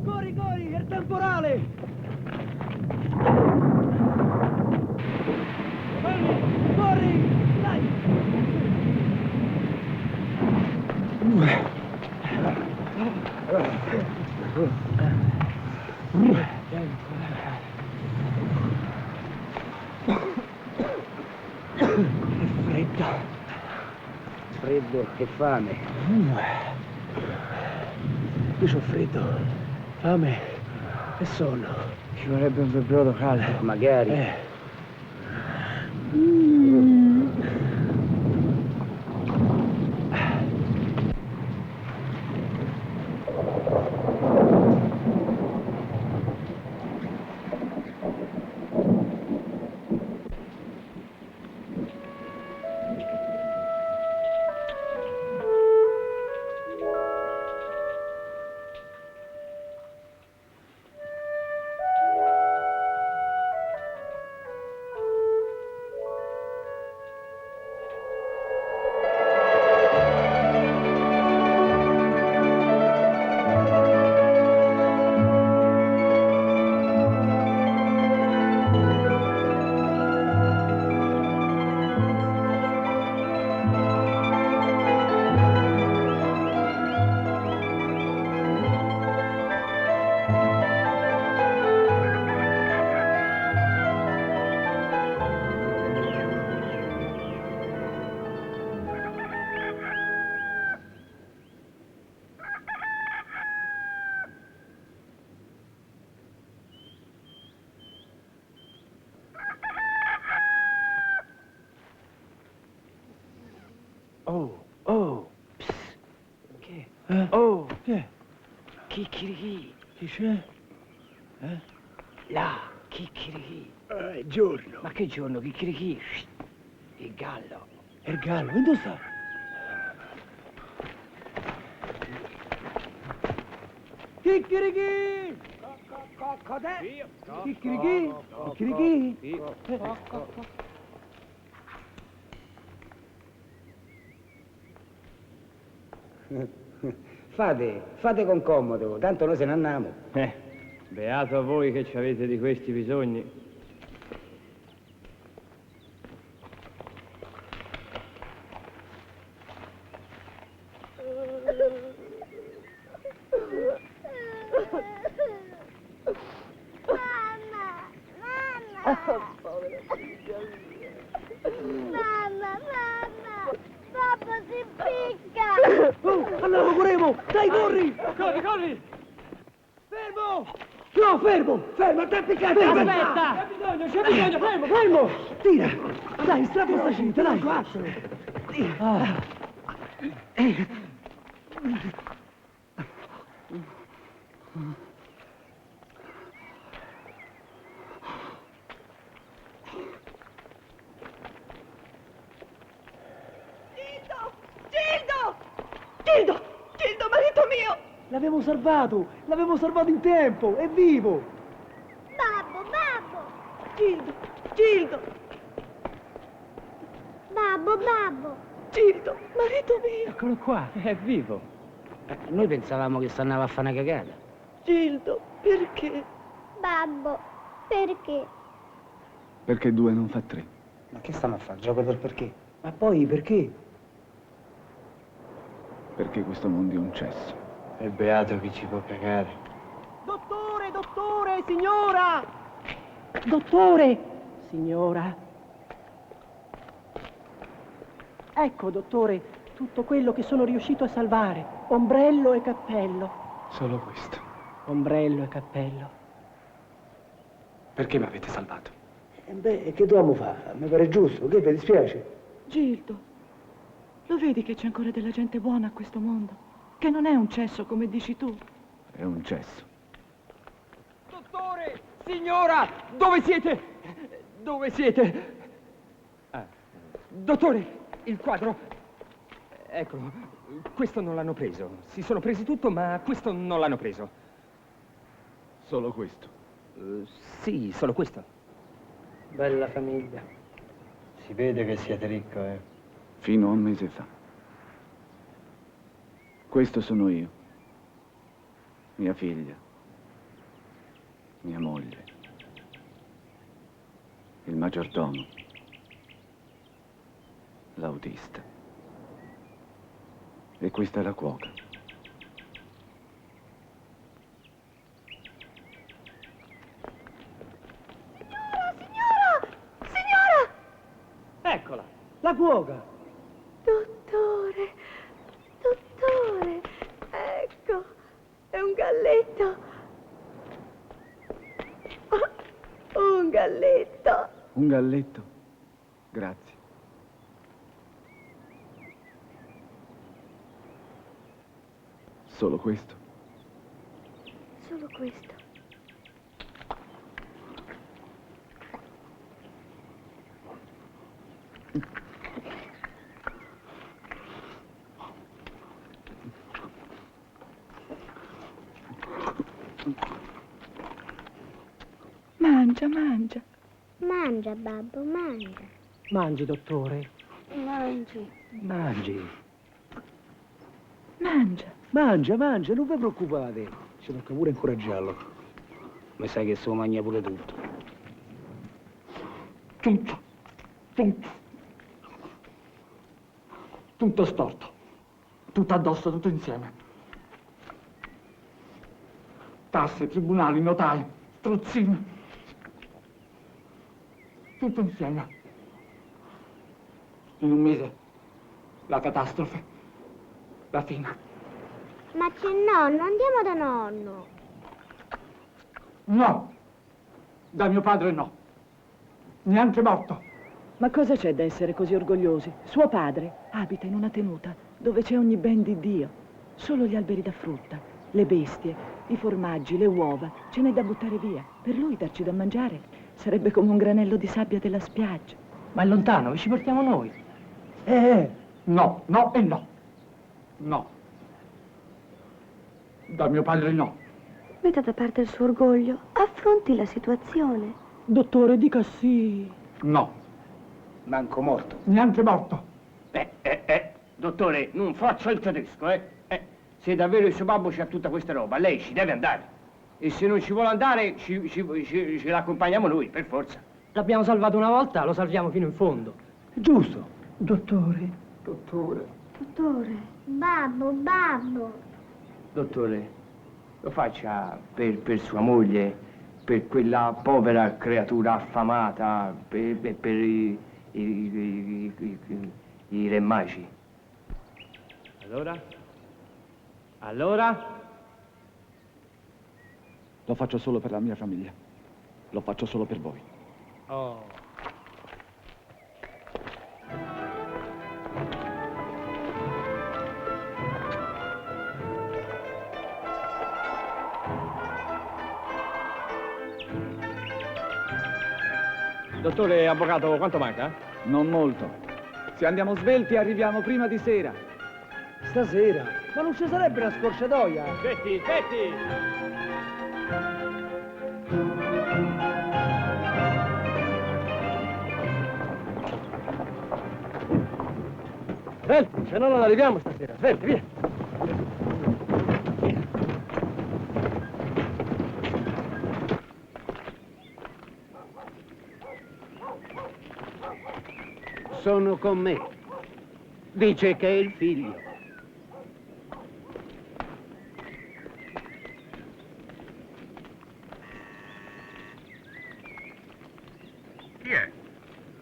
Corri, è il temporale! Corri, dai! Freddo e fame. Io c'ho freddo, fame e sonno. Ci vorrebbe un bel brodo caldo. Magari. Oh. Che? Oh. Che? Chicchirichì. Chi c'è? Là, chicchirichì. Giorno. Ma che giorno, chicchirichì? Il gallo. E il gallo, dove sta? Chicchirichì! Cos'è? Chicchirichì? Chicchirichì? Fate con comodo, tanto noi se ne andiamo. Beato voi che ci avete di questi bisogni. Mamma, papà si impicca! Allora corremo! Dai, corri! Corri! Fermo! No, fermo, te piccate! Aspetta! C'è bisogno, fermo! Tira! Dai, strappa sta cinta, dai! Gildo, marito mio! L'avevo salvato in tempo, è vivo! Babbo! Gildo! Babbo! Gildo, marito mio! Eccolo qua. È vivo. Noi pensavamo che stannava a fare una cagata. Gildo, perché? Babbo, perché? Perché 2 non fa 3. Ma che stiamo a fare? Gioco del perché? Ma poi perché? Perché questo mondo è un cesso. È beato chi ci può cagare. Dottore, signora! Dottore, signora. Ecco, dottore, tutto quello che sono riuscito a salvare. Ombrello e cappello. Solo questo. Ombrello e cappello. Perché mi avete salvato? Beh, che dobbiamo fare? Mi pare giusto, che ti dispiace? Gildo, lo vedi che c'è ancora della gente buona a questo mondo? Che non è un cesso, come dici tu. È un cesso. Dottore! Signora! Dove siete? Dove siete? Dottore, il quadro. Eccolo, questo non l'hanno preso. Si sono presi tutto, ma questo non l'hanno preso. Solo questo. Sì, solo questo. Bella famiglia. Si vede che siete ricco, eh? Fino a un mese fa. Questo sono io. Mia figlia. Mia moglie. Il maggiordomo. L'autista. E questa è la cuoca. Signora! Eccola, la cuoca. Dottore, ecco, è un galletto. Un galletto. Un galletto. Grazie. Solo questo. Solo questo. Mangia. Mangia, babbo, mangia. Mangi, dottore. Mangi. Mangia, non vi preoccupate. Ci tocca pure incoraggiarlo. Mi sai che se lo mangia pure tutto. Tutto storto. Tutto addosso, tutto insieme. Tasse, tribunali, notai, strozzini. Tutto insieme. In un mese la catastrofe, la fine. Ma c'è nonno, andiamo da nonno. No, da mio padre no, neanche morto. Ma cosa c'è da essere così orgogliosi? Suo padre abita in una tenuta dove c'è ogni ben di Dio. Solo gli alberi da frutta, le bestie, i formaggi, le uova, ce n'è da buttare via. Per lui darci da mangiare sarebbe come un granello di sabbia della spiaggia. Ma è lontano, vi ci portiamo noi. No, no e no. No. Da mio padre no. Metta da parte il suo orgoglio, affronti la situazione. Dottore, dica sì. No. Manco morto. Neanche morto. Dottore, non faccia il tedesco, Se davvero il suo babbo c'ha tutta questa roba, lei ci deve andare. E se non ci vuole andare, ce l'accompagniamo noi, per forza. L'abbiamo salvato una volta, lo salviamo fino in fondo. Giusto. Dottore. Dottore. Dottore. Babbo. Dottore, lo faccia per sua moglie, per quella povera creatura affamata, per i re magici. Allora? Lo faccio solo per la mia famiglia. Lo faccio solo per voi. Oh. Dottore avvocato, quanto manca? Non molto. Se andiamo svelti arriviamo prima di sera. Stasera? Ma non ci sarebbe una scorciatoia? Aspetti! Svelti, se no non arriviamo stasera. Svelti, via. Sono con me. Dice che è il figlio. Chi è?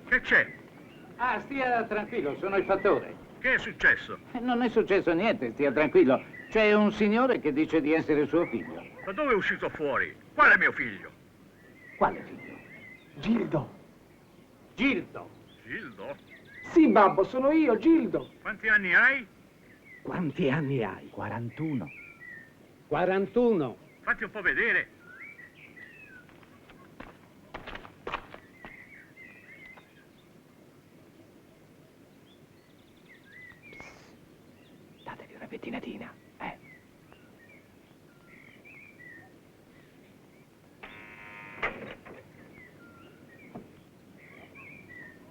Che c'è? Ah, stia tranquillo, sono il fattore. Che è successo? Non è successo niente, stia tranquillo. C'è un signore che dice di essere suo figlio. Da dove è uscito fuori? Qual è mio figlio? Quale figlio? Gildo. Gildo. Gildo? Sì, babbo, sono io, Gildo. Quanti anni hai? Quanti anni hai? 41. 41. Fatti un po' vedere. Datevi una pettinatina,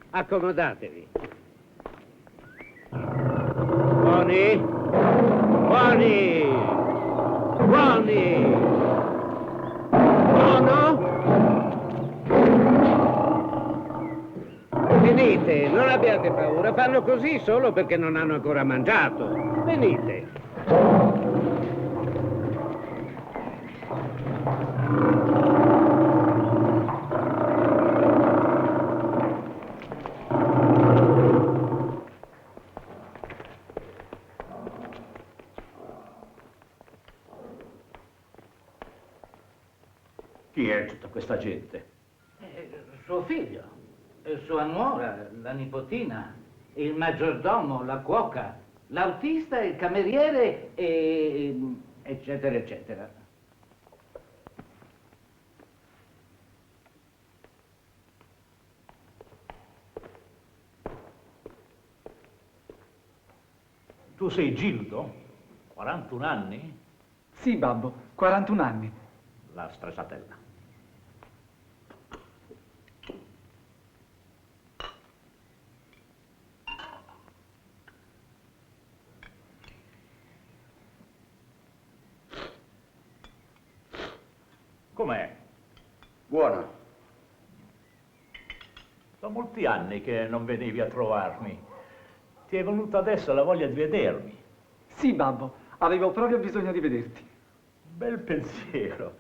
Accomodatevi. Buoni? Buono? Venite, non abbiate paura, fanno così solo perché non hanno ancora mangiato. Venite. Chi è tutta questa gente? Suo figlio, sua nuora, la nipotina, il maggiordomo, la cuoca, l'autista, il cameriere e eccetera, eccetera. Tu sei Gildo? 41 anni? Sì, babbo, 41 anni. La stracciatella. Com'è? Buona. Da molti anni che non venivi a trovarmi. Ti è venuta adesso la voglia di vedermi. Sì, babbo, avevo proprio bisogno di vederti. Bel pensiero.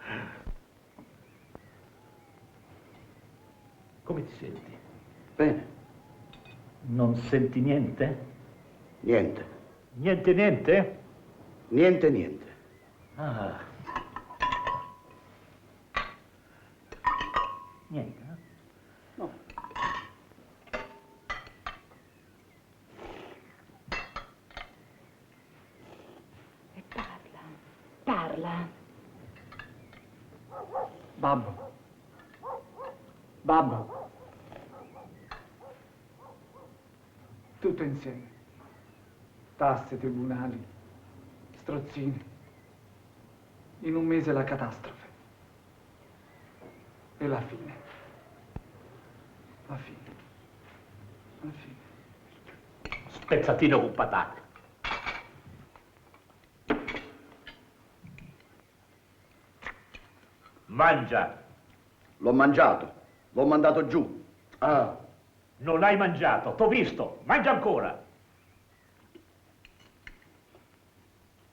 Come ti senti? Bene. Non senti niente? Niente. Niente? Niente. Ah. Niente? No. Bella. Babbo. Babbo. Tutto insieme. Tasse, tribunali, strozzini. In un mese la catastrofe. E la fine. La fine. La fine. Spezzatino con patate. Mangia. L'ho mangiato, l'ho mandato giù. Ah, non l'hai mangiato, t'ho visto. Mangia ancora.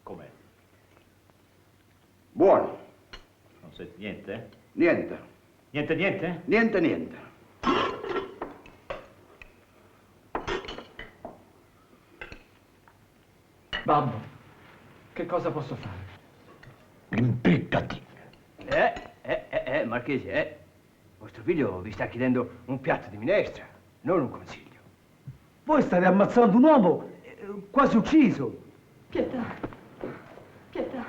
Com'è? Buono. Non senti niente? Niente. Niente, niente? Niente, niente. Babbo, che cosa posso fare? Impiccati. Marchese, vostro figlio vi sta chiedendo un piatto di minestra, non un consiglio. Voi state ammazzando un uomo quasi ucciso. Pietà, pietà,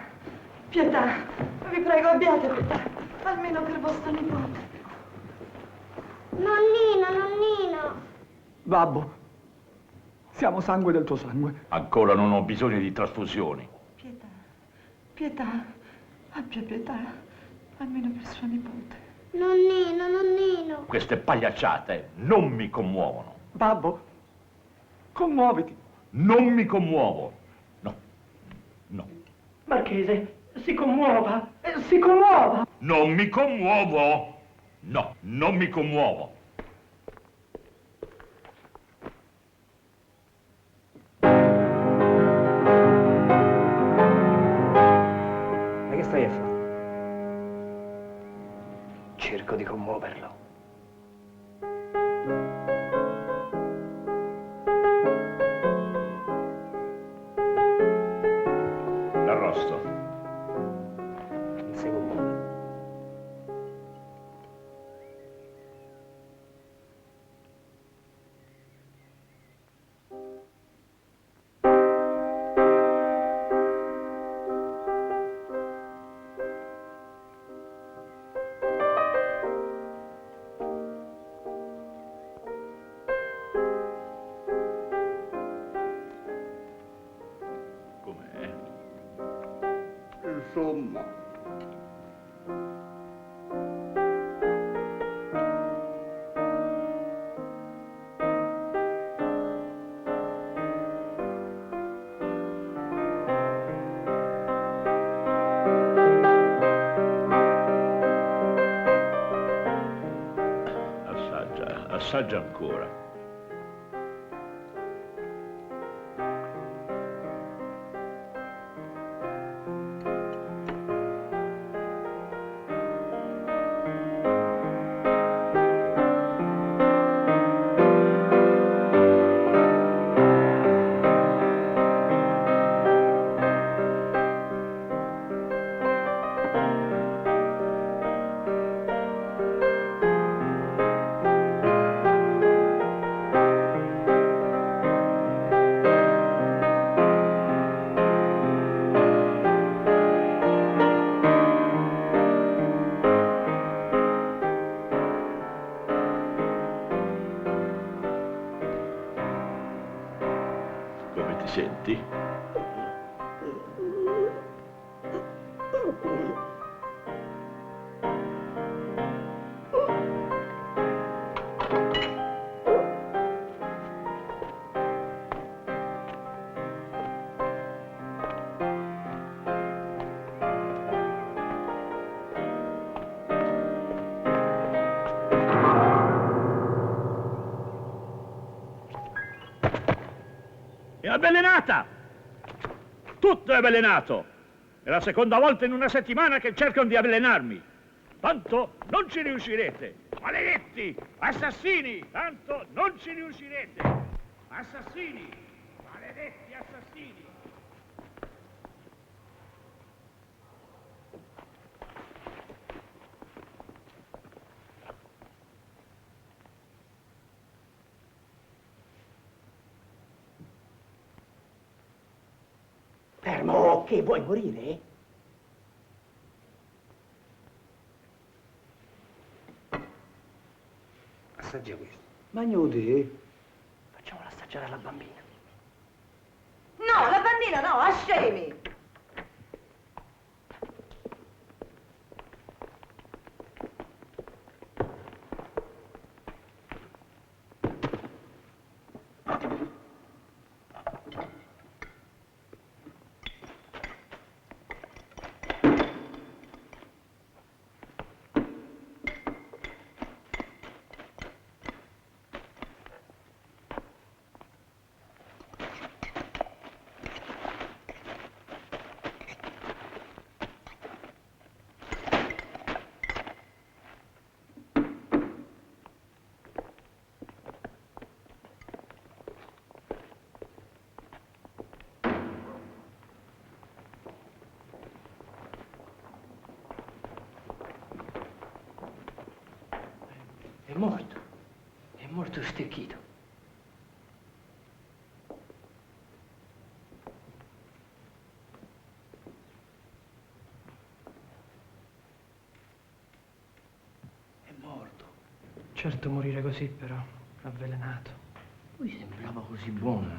pietà, vi prego abbiate pietà, almeno per vostro nipote. Nonnino, nonnino. Babbo, siamo sangue del tuo sangue. Ancora non ho bisogno di trasfusioni. Pietà, pietà, abbia pietà, almeno per suo nipote. Nonnino, nonnino. Queste pagliacciate non mi commuovono. Babbo, commuoviti. Non mi commuovo. No, no. Marchese, si commuova, si commuova. Non mi commuovo. No, non mi commuovo. Ma che stai a fare? Cerco di commuoverlo. L'arrosto. Non si commuove. Com'è? Insomma. Assaggia, assaggia ancora. Come ti senti? È avvelenata! Tutto è avvelenato! È la seconda volta in una settimana che cercano di avvelenarmi. Tanto non ci riuscirete! Maledetti! Assassini! Tanto non ci riuscirete! Assassini! Maledetti assassini! Fermo, che vuoi morire? assaggia questo. Magnuti? Facciamola assaggiare alla bambina. No, la bambina no, a scemi! È morto stecchito. È morto. Certo morire così però, avvelenato. Lui sembrava così buono,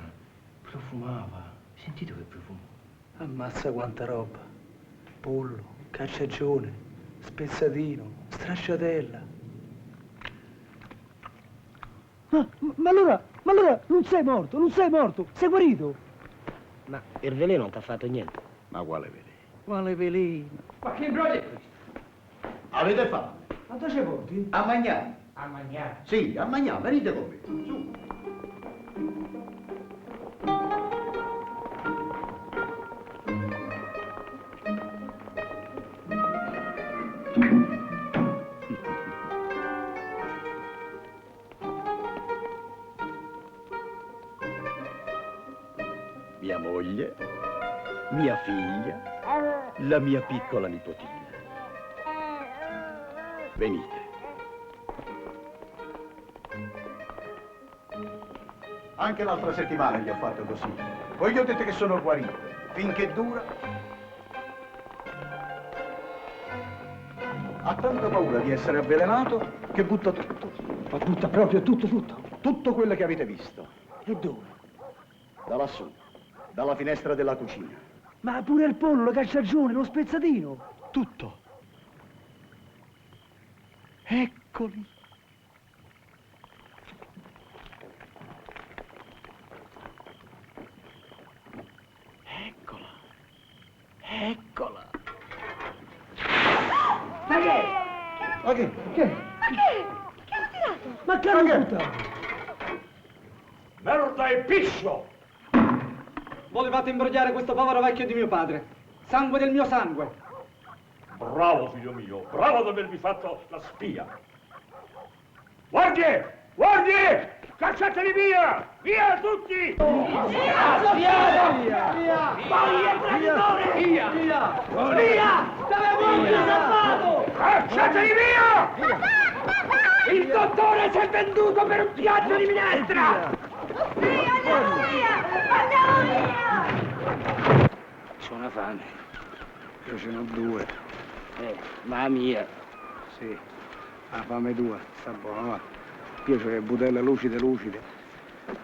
profumava. Hai sentito che profumo? Ammazza quanta roba. Pollo, cacciagione, spezzatino, stracciatella. Ma allora, non sei morto, sei guarito. Ma il veleno non ti ha fatto niente. Ma quale veleno? Quale veleno? Ma che imbroglio è questo? Avete fame? Ma dove ci porti? A mangiare? A mangiare. Sì, a mangiare, venite con me. Su. Mia moglie, mia figlia, la mia piccola nipotina. Venite. Anche l'altra settimana gli ho fatto così. Poi gli ho detto che sono guarito. Finché dura. Ha tanta paura di essere avvelenato che butta tutto. Ma butta proprio tutto. Tutto quello che avete visto. E dove? Da lassù. Dalla finestra della cucina. Ma pure il pollo, la cacciagione, lo spezzatino. Tutto. Eccoli. Eccola. Ma che? Ma che? Che? Che ha tirato? Ma che hanno buttato? Merda e piscio! Volevate imbrogliare questo povero vecchio di mio padre. Sangue del mio sangue. Bravo, figlio mio, bravo ad avermi fatto la spia. Guardie! Guardie! Cacciateli via! Via tutti! Via! Poi è traditore! Via! Via! T'avevo salvato! Cacciateli via! Il dottore si è venduto per un piatto di minestra! Andiamo via! C'ho una fame. Io ce n'ho due. Ma la mia. Sì, la fame tua, sta buona, va. Io c'ho le budelle lucide.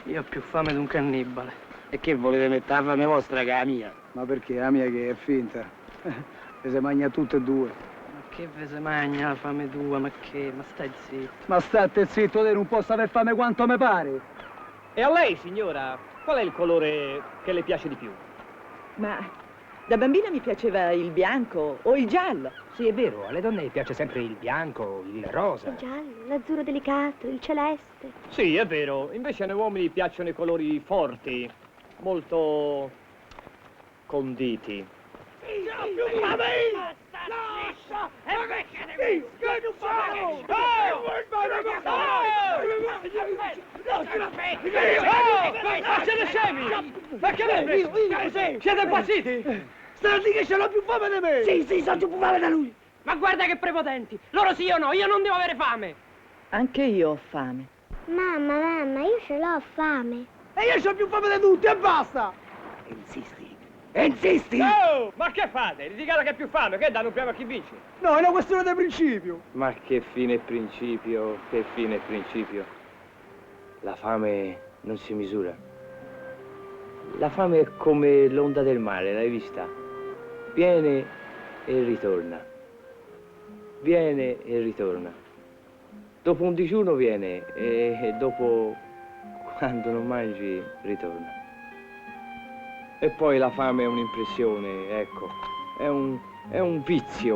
Io ho più fame di un cannibale. E che volete mettere la fame vostra che la mia? Ma perché la mia che è finta? E se mangia tutte e due. Ma che ve se magna la fame tua, ma che? Ma stai zitto. Ma state zitto, te non posso aver fame quanto mi pare. E a lei, signora, qual è il colore che le piace di più? Ma da bambina mi piaceva il bianco o il giallo. Sì, è vero, alle donne piace sempre il bianco, il rosa. Il giallo, l'azzurro delicato, il celeste. Sì, è vero. Invece a noi uomini piacciono i colori forti, molto conditi. Ma siete scemi? Ma che avete? Siete impazziti? Sta a dire che ce l'ho più fame di me! Sì, sono più fame da lui! Ma guarda che prepotenti! Loro sì o no? Io non devo avere fame! Anche io ho fame. Mamma, io ce l'ho fame. E io ho più fame di tutti e basta! Insisti. E insisti? Oh, ma che fate? Litigate che è più fame, che danno un premio a chi vince? No, è una questione di principio. Ma che fine principio, che fine principio. La fame non si misura. La fame è come l'onda del mare, l'hai vista? Viene e ritorna. Viene e ritorna. Dopo un digiuno viene e dopo, quando non mangi, ritorna. E poi la fame è un'impressione, ecco, è un vizio,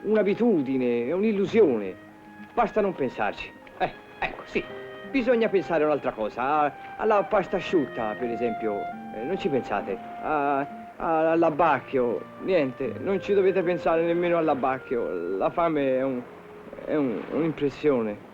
un'abitudine, è un'illusione. Basta non pensarci. Ecco, sì, bisogna pensare a un'altra cosa, alla pasta asciutta, per esempio, non ci pensate, all'abbacchio, niente, non ci dovete pensare nemmeno all'abbacchio, la fame è un'impressione.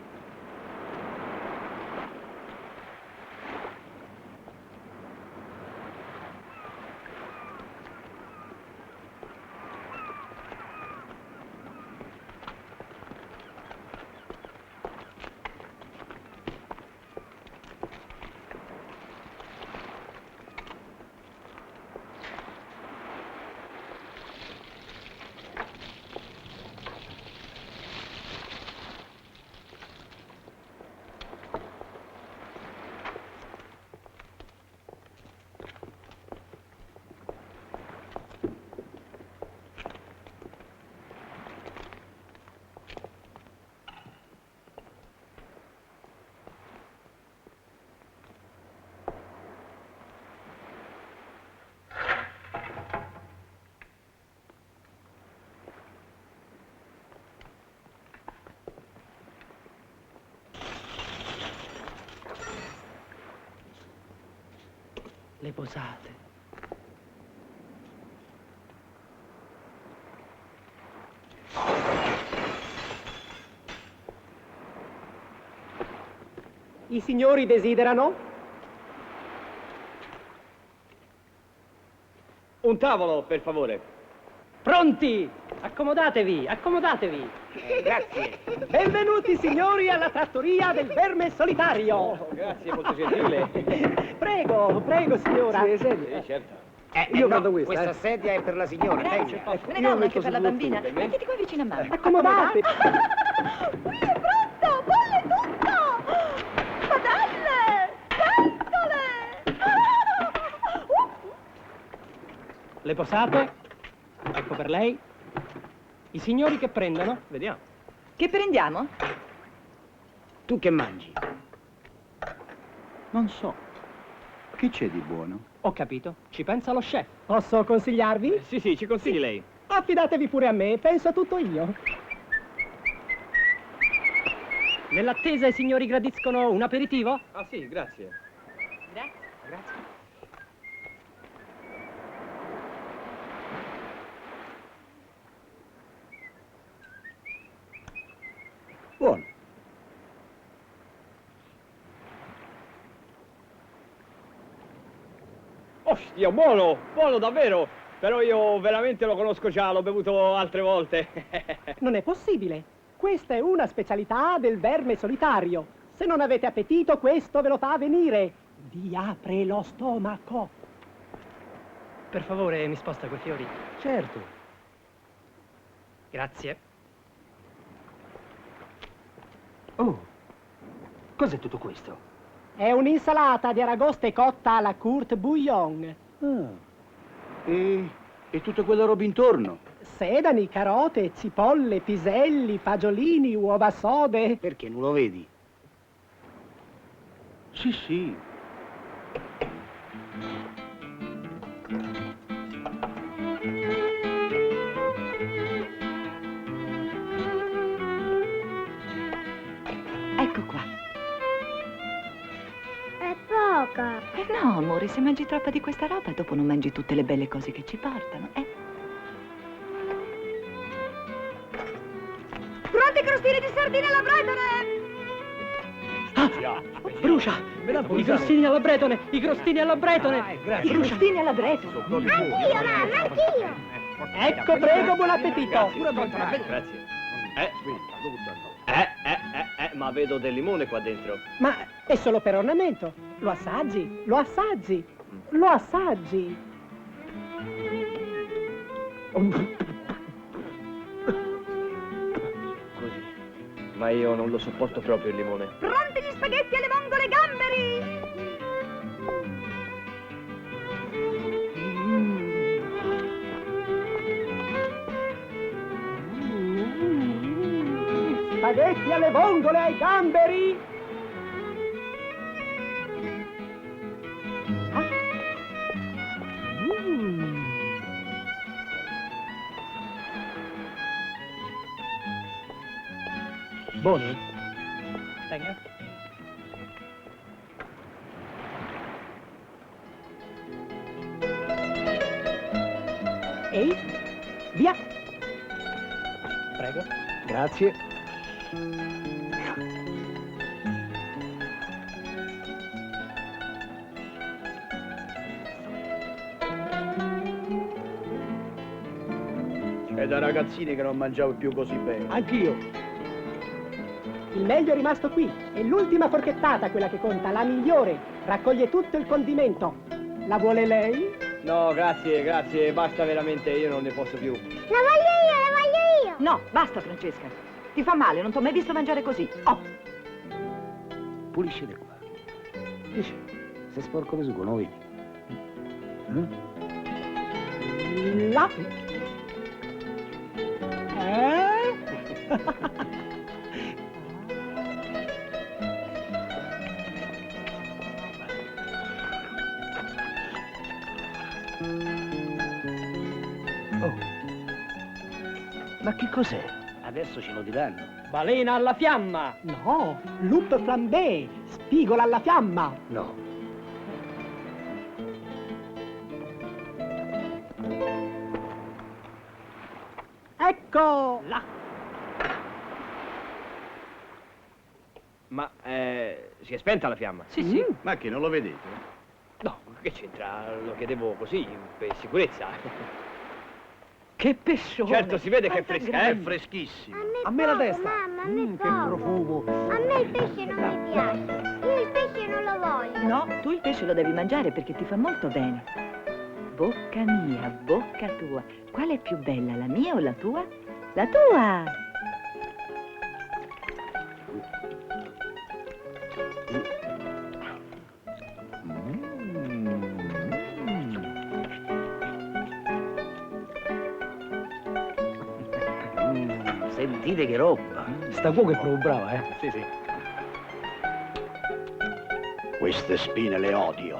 Le posate. I signori desiderano? Un tavolo, per favore. Pronti? Accomodatevi, accomodatevi. Grazie. Benvenuti signori alla trattoria del verme solitario. Oh, grazie, molto gentile. Prego, prego signora. Sì, certo. Io no, prendo questa. Questa sedia è per la signora. Grazie. tenga. Me ne dà una anche per la bambina. Mettiti qua vicino a mamma. Accomodatevi. Qui è pronto! Bolle tutto! Padelle! Pentole! Le posate? Ecco per lei. I signori che prendono? Vediamo. Che prendiamo? Tu che mangi? Non so. Che c'è di buono? Ho capito. Ci pensa lo chef. Posso consigliarvi? Sì, ci consigli lei. Affidatevi pure a me, penso a tutto io. Nell'attesa i signori gradiscono un aperitivo? Ah sì, grazie. Grazie. Buono. Ostia, buono, buono davvero. Però io veramente lo conosco già, l'ho bevuto altre volte. Non è possibile. Questa è una specialità del verme solitario. Se non avete appetito, questo ve lo fa venire. Vi apre lo stomaco. Per favore, mi sposta quei fiori. Certo. Grazie. Oh, cos'è tutto questo? È un'insalata di aragoste cotta alla Kurt Bouillon. E tutto quello roba intorno? Sedani, carote, cipolle, piselli, fagiolini, uova sode. Perché non lo vedi? Sì. Ecco qua. È poca. No, amore, se mangi troppa di questa roba, dopo non mangi tutte le belle cose che ci portano, Pronti crostini di sardine alla bretone! Brucia! I crostini alla bretone! I crostini alla bretone! I crostini alla bretone! Anch'io, mamma, anch'io. Ecco, prego, buon appetito! Grazie. Ma vedo del limone qua dentro. Ma è solo per ornamento. Lo assaggi, lo assaggi, lo assaggi. Così. Ma io non lo sopporto proprio il limone. Pronti gli spaghetti alle vongole gamberi! Spaghetti alle vongole ai gamberi! Buoni? Venga. Ehi, via! Prego. Grazie. È da ragazzini che non mangiavo più così bene. Anch'io. Il meglio è rimasto qui. È l'ultima forchettata quella che conta, la migliore. Raccoglie tutto il condimento. La vuole lei? No, grazie, grazie, basta veramente, io non ne posso più. La voglio io! No, basta Francesca. Ti fa male, non ti ho mai visto mangiare così. Oh! Pulisci di qua. Dici, se sporco di sugo, non vedi? Là! Oh. Ma che cos'è? Adesso ce lo diranno. Balena alla fiamma! No, loup flambé, spigola alla fiamma! No. Ecco! Là! Ma, si è spenta la fiamma? Sì, sì. Ma che, non lo vedete? No, che c'entra? Lo chiedevo così, per sicurezza. Che pescione! Certo, si vede che è fresca, È freschissimo. A me la testa! Mamma, a me Che poco. profumo! A me il pesce non mi piace. Io il pesce non lo voglio. No, tu il pesce lo devi mangiare perché ti fa molto bene. Bocca mia, bocca tua. Qual è più bella, la mia o la tua? La tua! Sentite che roba. Sta cuoco è proprio brava, eh? Sì, sì. Queste spine le odio.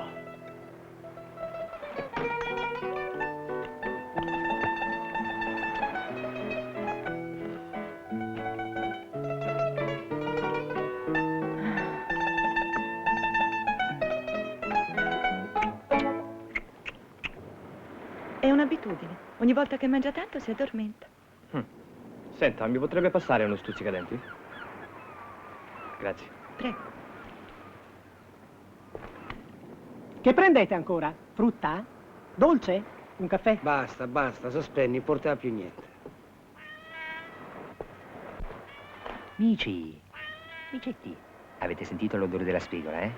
È un'abitudine. Ogni volta che mangia tanto si addormenta. Senta, mi potrebbe passare uno stuzzicadenti? Grazie. Prego. Che prendete ancora? Frutta? Dolce? Un caffè? Basta, basta, sospendi, non porta più niente. Amici, amicetti, avete sentito l'odore della spigola, eh?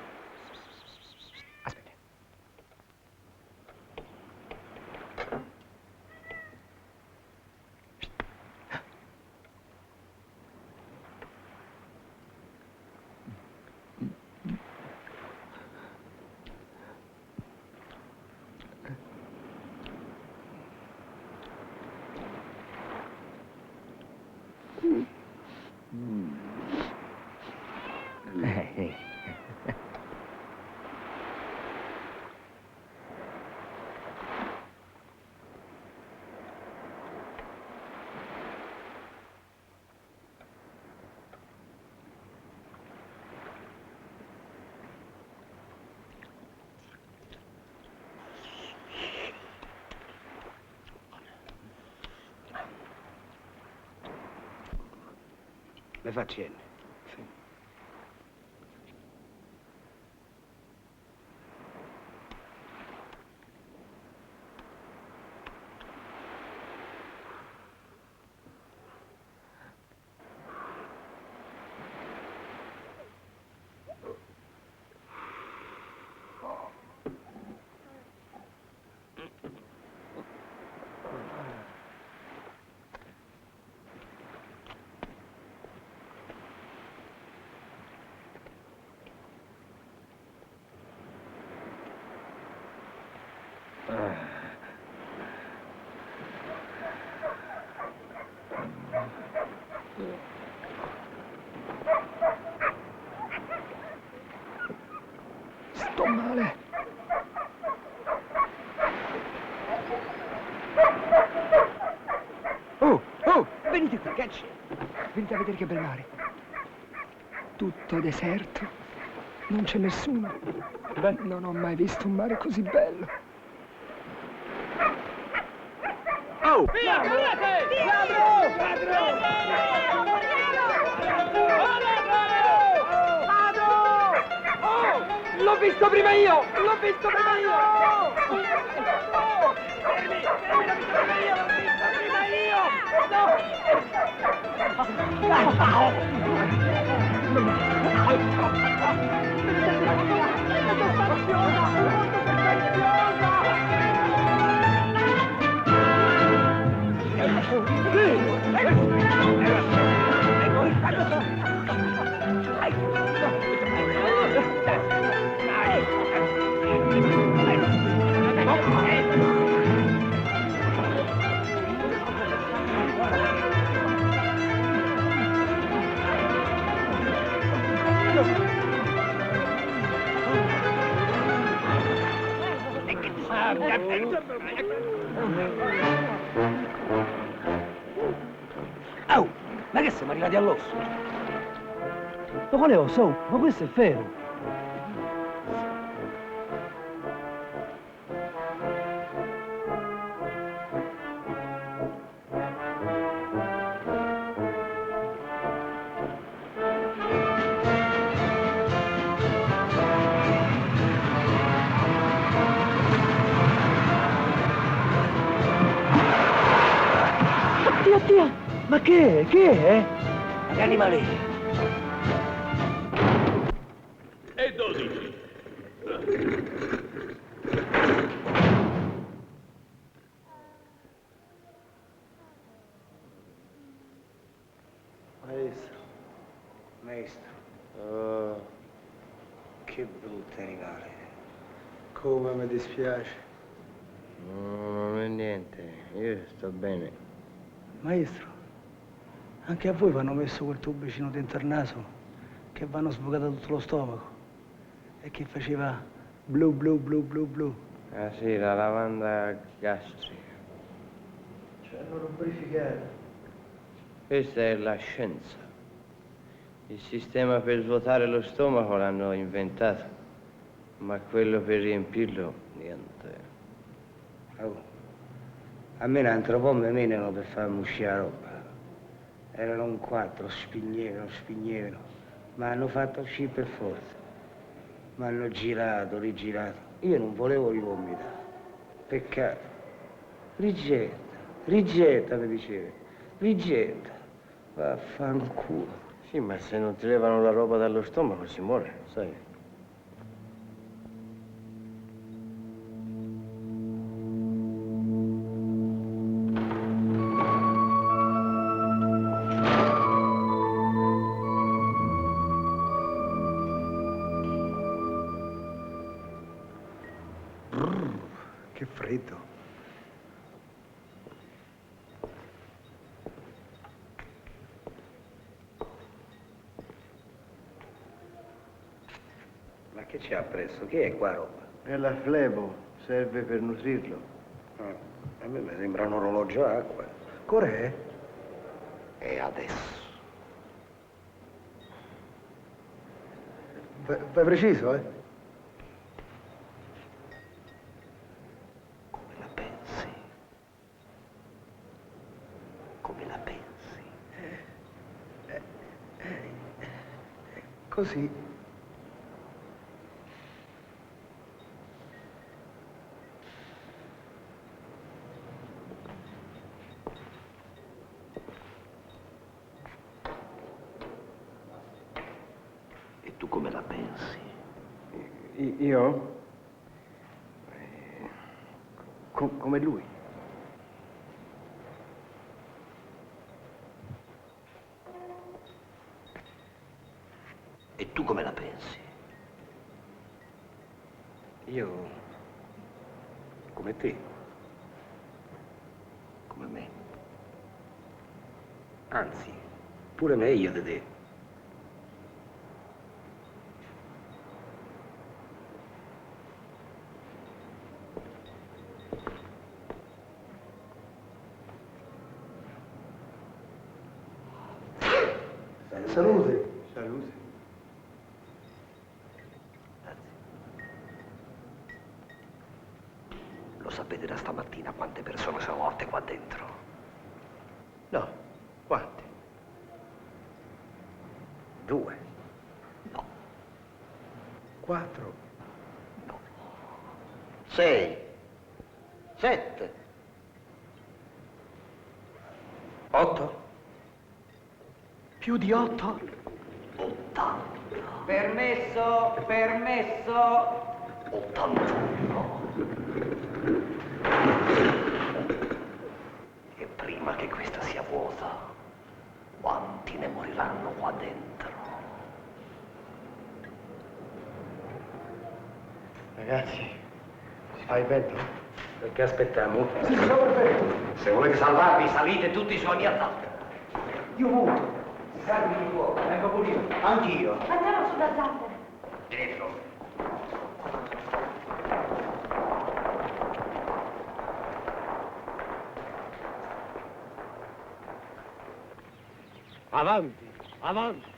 Aspetta. Le faccende. Sto male. Oh, venite qui, che c'è? Venite a vedere che bel mare. Tutto deserto, non c'è nessuno. Beh, non ho mai visto un mare così bello. Oh! Via, correte! Ladro! Ladro! L'ho visto prima io! L'ho visto prima io! Fermi, l'ho visto prima io! L'ho visto prima io! Oh, ma che siamo arrivati all'osso? Lo volevo, so, ma questo è vero. Oddio! Ma che è? Che è? Ma che animale è? E 12. Maestro. Oh, che brutto animale. Come mi dispiace. No, non è niente, io sto bene. Maestro, anche a voi vi hanno messo quel tubicino dentro il naso che vi hanno sbucato tutto lo stomaco e che faceva blu blu blu blu blu. Ah sì, la lavanda gastrica. Ci hanno rubrificato. Questa è la scienza. Il sistema per svuotare lo stomaco l'hanno inventato, ma quello per riempirlo, niente. Oh, a me un altro po' mi menano per farmi uscire la roba. Erano un 4, spignevano, ma hanno fatto uscire per forza. Mi hanno girato, rigirato. Io non volevo rivomitare. Peccato. Rigetta, mi diceva. Rigetta. Vaffanculo. Sì, ma se non ti levano la roba dallo stomaco si muore, sai? Che freddo. Ma che c'è appresso? Che è qua roba? È la flebo, serve per nutrirlo. A me mi sembra un orologio acqua. Cor'è? E adesso? Vai preciso, eh? Come la pensi? Come la pensi? Così. E tu come la pensi? Io? Come lui. E tu come la pensi? Io Come te. Come me. Anzi, pure meglio di te. Salute. Salute. Lo sapete da stamattina quante persone sono morte qua dentro? No. Quante? 2. No. 4. No. 6. 7. 8. Più di 8? 80. Permesso, permesso. 81. E prima che questa sia vuota, quanti ne moriranno qua dentro? Ragazzi, si fa il vento? Perché aspettiamo? Sì, sto perfetto. Se volete salvarvi, salite tutti sulla mia zappa. Io monto. Salvi di fuoco. Vengo pure io. Anch'io. Andiamo sulla zattera. Dietro. Avanti, avanti.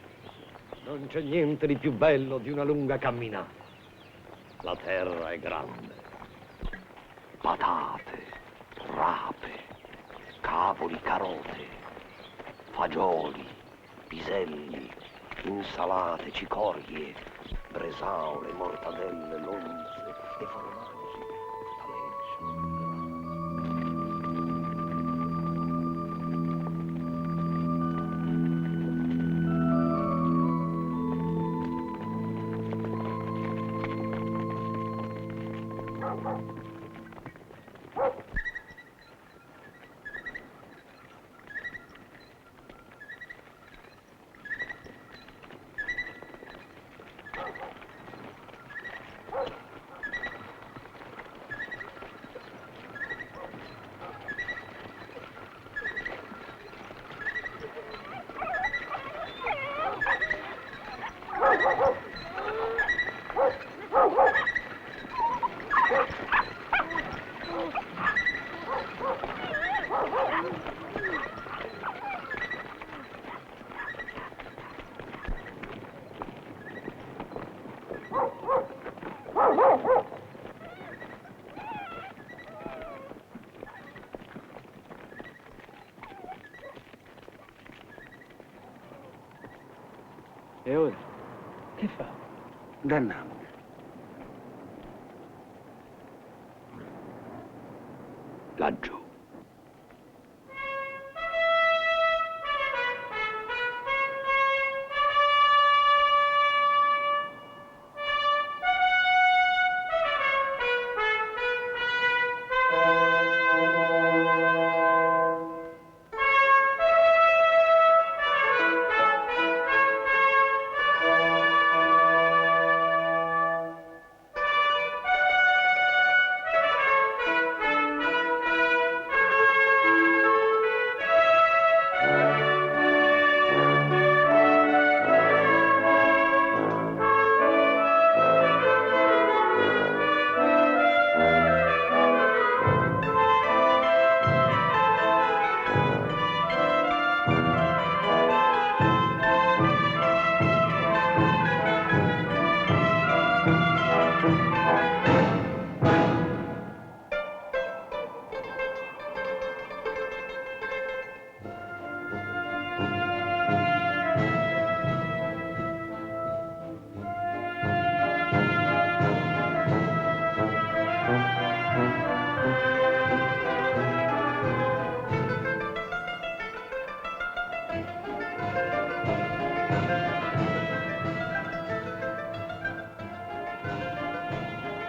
Non c'è niente di più bello di una lunga camminata. La terra è grande. Patate, rape, cavoli, carote, fagioli, piselli, insalate, cicorie, bresaole, mortadelle, lonze e formaggi, taleggio. E ora? Che fa? Dannamoci. Laggiù.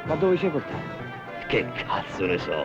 Ma dove ci hai portato? Che cazzo ne so?